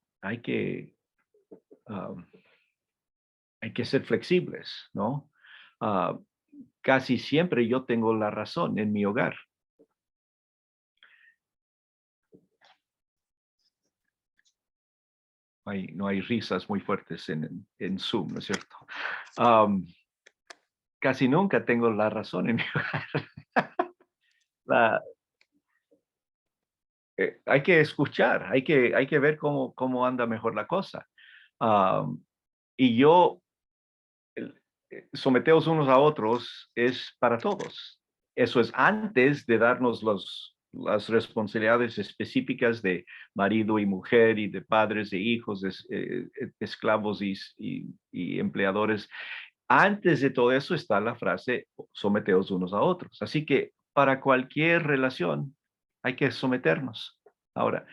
ser flexibles, ¿no? Ah, Casi siempre yo tengo la razón en mi hogar. No hay risas muy fuertes en Zoom, ¿no es cierto? Casi nunca tengo la razón en mi hogar. hay que escuchar, hay que ver cómo anda mejor la cosa. Y yo, someteos unos a otros es para todos. Eso es antes de darnos las responsabilidades específicas de marido y mujer y de padres e hijos, esclavos y empleadores. Antes de todo eso está la frase someteos unos a otros. Así que para cualquier relación hay que someternos. Ahora,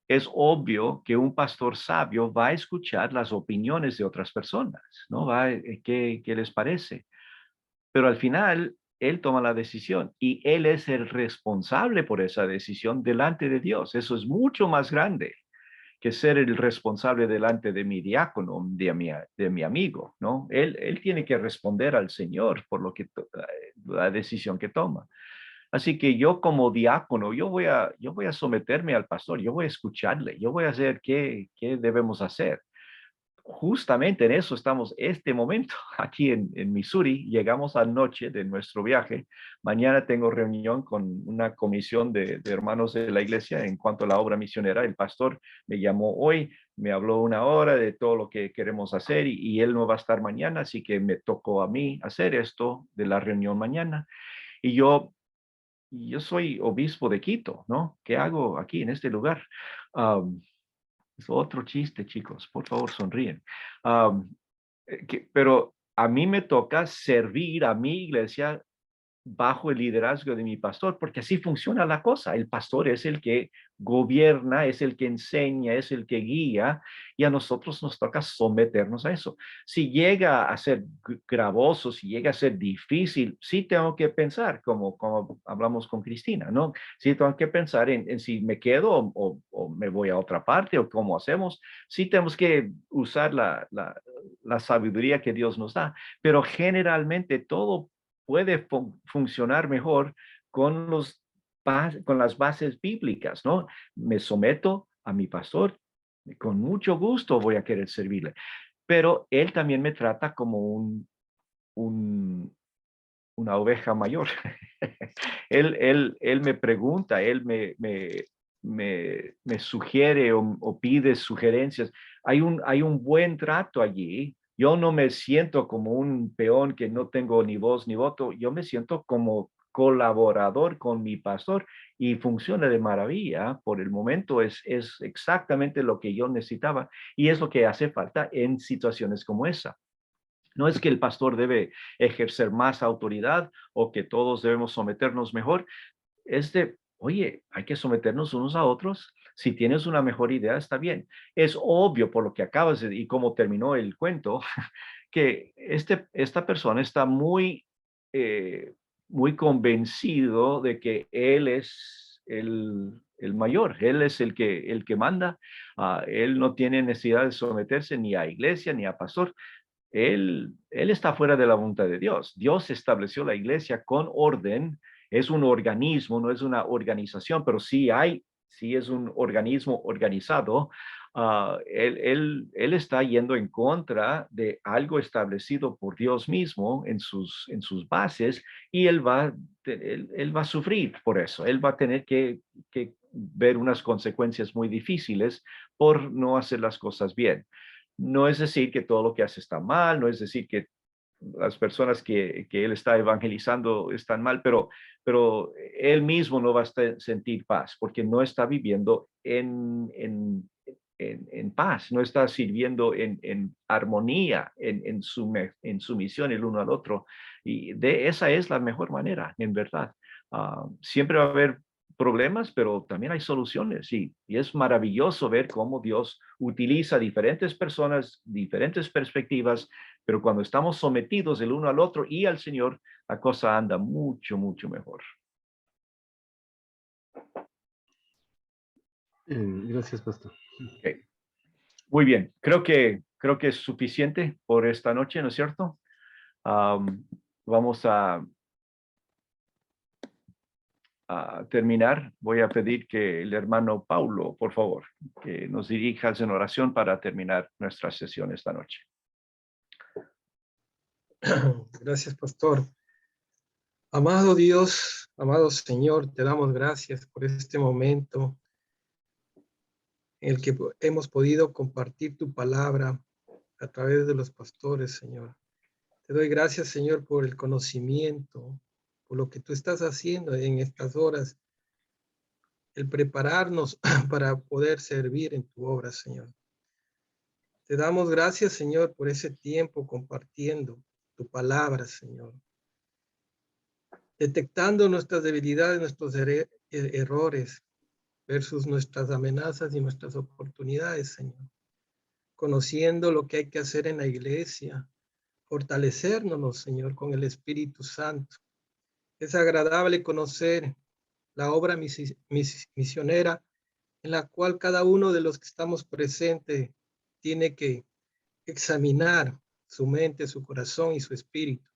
es obvio que un pastor sabio va a escuchar las opiniones de otras personas, ¿no? ¿Qué les parece? Pero al final, él toma la decisión y él es el responsable por esa decisión delante de Dios. Eso es mucho más grande que ser el responsable delante de mi diácono, de mi amigo, ¿no? Él tiene que responder al Señor por la decisión que toma. Así que yo como diácono, yo voy a someterme al pastor, yo voy a escucharle, yo voy a hacer qué debemos hacer. Justamente en eso estamos este momento aquí en Missouri. Llegamos anoche de nuestro viaje. Mañana tengo reunión con una comisión de hermanos de la iglesia en cuanto a la obra misionera. El pastor me llamó hoy, me habló una hora de todo lo que queremos hacer y él no va a estar mañana, así que me tocó a mí hacer esto de la reunión mañana. Y yo soy obispo de Quito, ¿no? ¿Qué hago aquí en este lugar? Es otro chiste, chicos, por favor, sonríen. Pero a mí me toca servir a mi iglesia bajo el liderazgo de mi pastor, porque así funciona la cosa. El pastor es el que gobierna, es el que enseña, es el que guía, y a nosotros nos toca someternos a eso. Si llega a ser gravoso, si llega a ser difícil, sí tengo que pensar, como hablamos con Cristina, ¿no? Sí tengo que pensar en si me quedo o me voy a otra parte o cómo hacemos. Sí tenemos que usar la sabiduría que Dios nos da, pero generalmente todo puede funcionar mejor con con las bases bíblicas, ¿no? Me someto a mi pastor, con mucho gusto voy a querer servirle, pero él también me trata como un, una oveja mayor. Él me pregunta, me sugiere o pide sugerencias. Hay un buen trato allí. Yo no me siento como un peón que no tengo ni voz ni voto. Yo me siento como colaborador con mi pastor y funciona de maravilla. Por el momento es exactamente lo que yo necesitaba y es lo que hace falta en situaciones como esa. No es que el pastor debe ejercer más autoridad o que todos debemos someternos mejor. Oye, hay que someternos unos a otros. Si tienes una mejor idea, está bien. Es obvio por lo que acabas de y cómo terminó el cuento, que esta persona está muy convencido de que él es el mayor, él es el que manda. Él no tiene necesidad de someterse ni a iglesia ni a pastor. Él está fuera de la voluntad de Dios. Dios estableció la iglesia con orden. Es un organismo, no es una organización, pero sí es un organismo organizado. Él está yendo en contra de algo establecido por Dios mismo en sus bases y él va a sufrir por eso. Él va a tener que ver unas consecuencias muy difíciles por no hacer las cosas bien. No es decir que todo lo que hace está mal, no es decir que las personas que él está evangelizando están mal, pero él mismo no va a sentir paz porque no está viviendo en paz, no está sirviendo en armonía, en sumisión el uno al otro. Y esa es la mejor manera, en verdad. Siempre va a haber problemas, pero también hay soluciones y es maravilloso ver cómo Dios utiliza diferentes personas, diferentes perspectivas, pero cuando estamos sometidos el uno al otro y al Señor, la cosa anda mucho, mucho mejor. Gracias, pastor. Okay. Muy bien, creo que es suficiente por esta noche, ¿no es cierto? Vamos a terminar. Voy a pedir que el hermano Paulo, por favor, que nos dirijas en oración para terminar nuestra sesión esta noche. Gracias, pastor. Amado Dios, amado Señor, te damos gracias por este momento en el que hemos podido compartir tu palabra a través de los pastores, Señor. Te doy gracias, Señor, por el conocimiento, por lo que tú estás haciendo en estas horas, el prepararnos para poder servir en tu obra, Señor. Te damos gracias, Señor, por ese tiempo compartiendo tu palabra, Señor. Detectando nuestras debilidades, nuestros errores versus nuestras amenazas y nuestras oportunidades, Señor. Conociendo lo que hay que hacer en la iglesia, fortalecernos, Señor, con el Espíritu Santo. Es agradable conocer la obra misionera en la cual cada uno de los que estamos presentes tiene que examinar su mente, su corazón y su espíritu.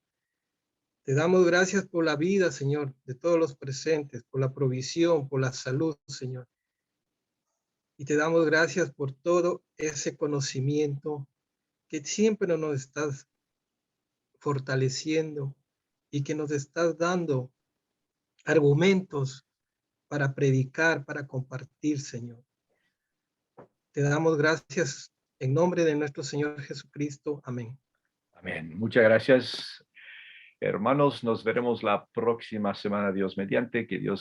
Te damos gracias por la vida, Señor, de todos los presentes, por la provisión, por la salud, Señor. Y te damos gracias por todo ese conocimiento que siempre nos estás fortaleciendo y que nos estás dando argumentos para predicar, para compartir, Señor. Te damos gracias en nombre de nuestro Señor Jesucristo. Amén. Amén. Muchas gracias, hermanos. Nos veremos la próxima semana, Dios mediante. Que Dios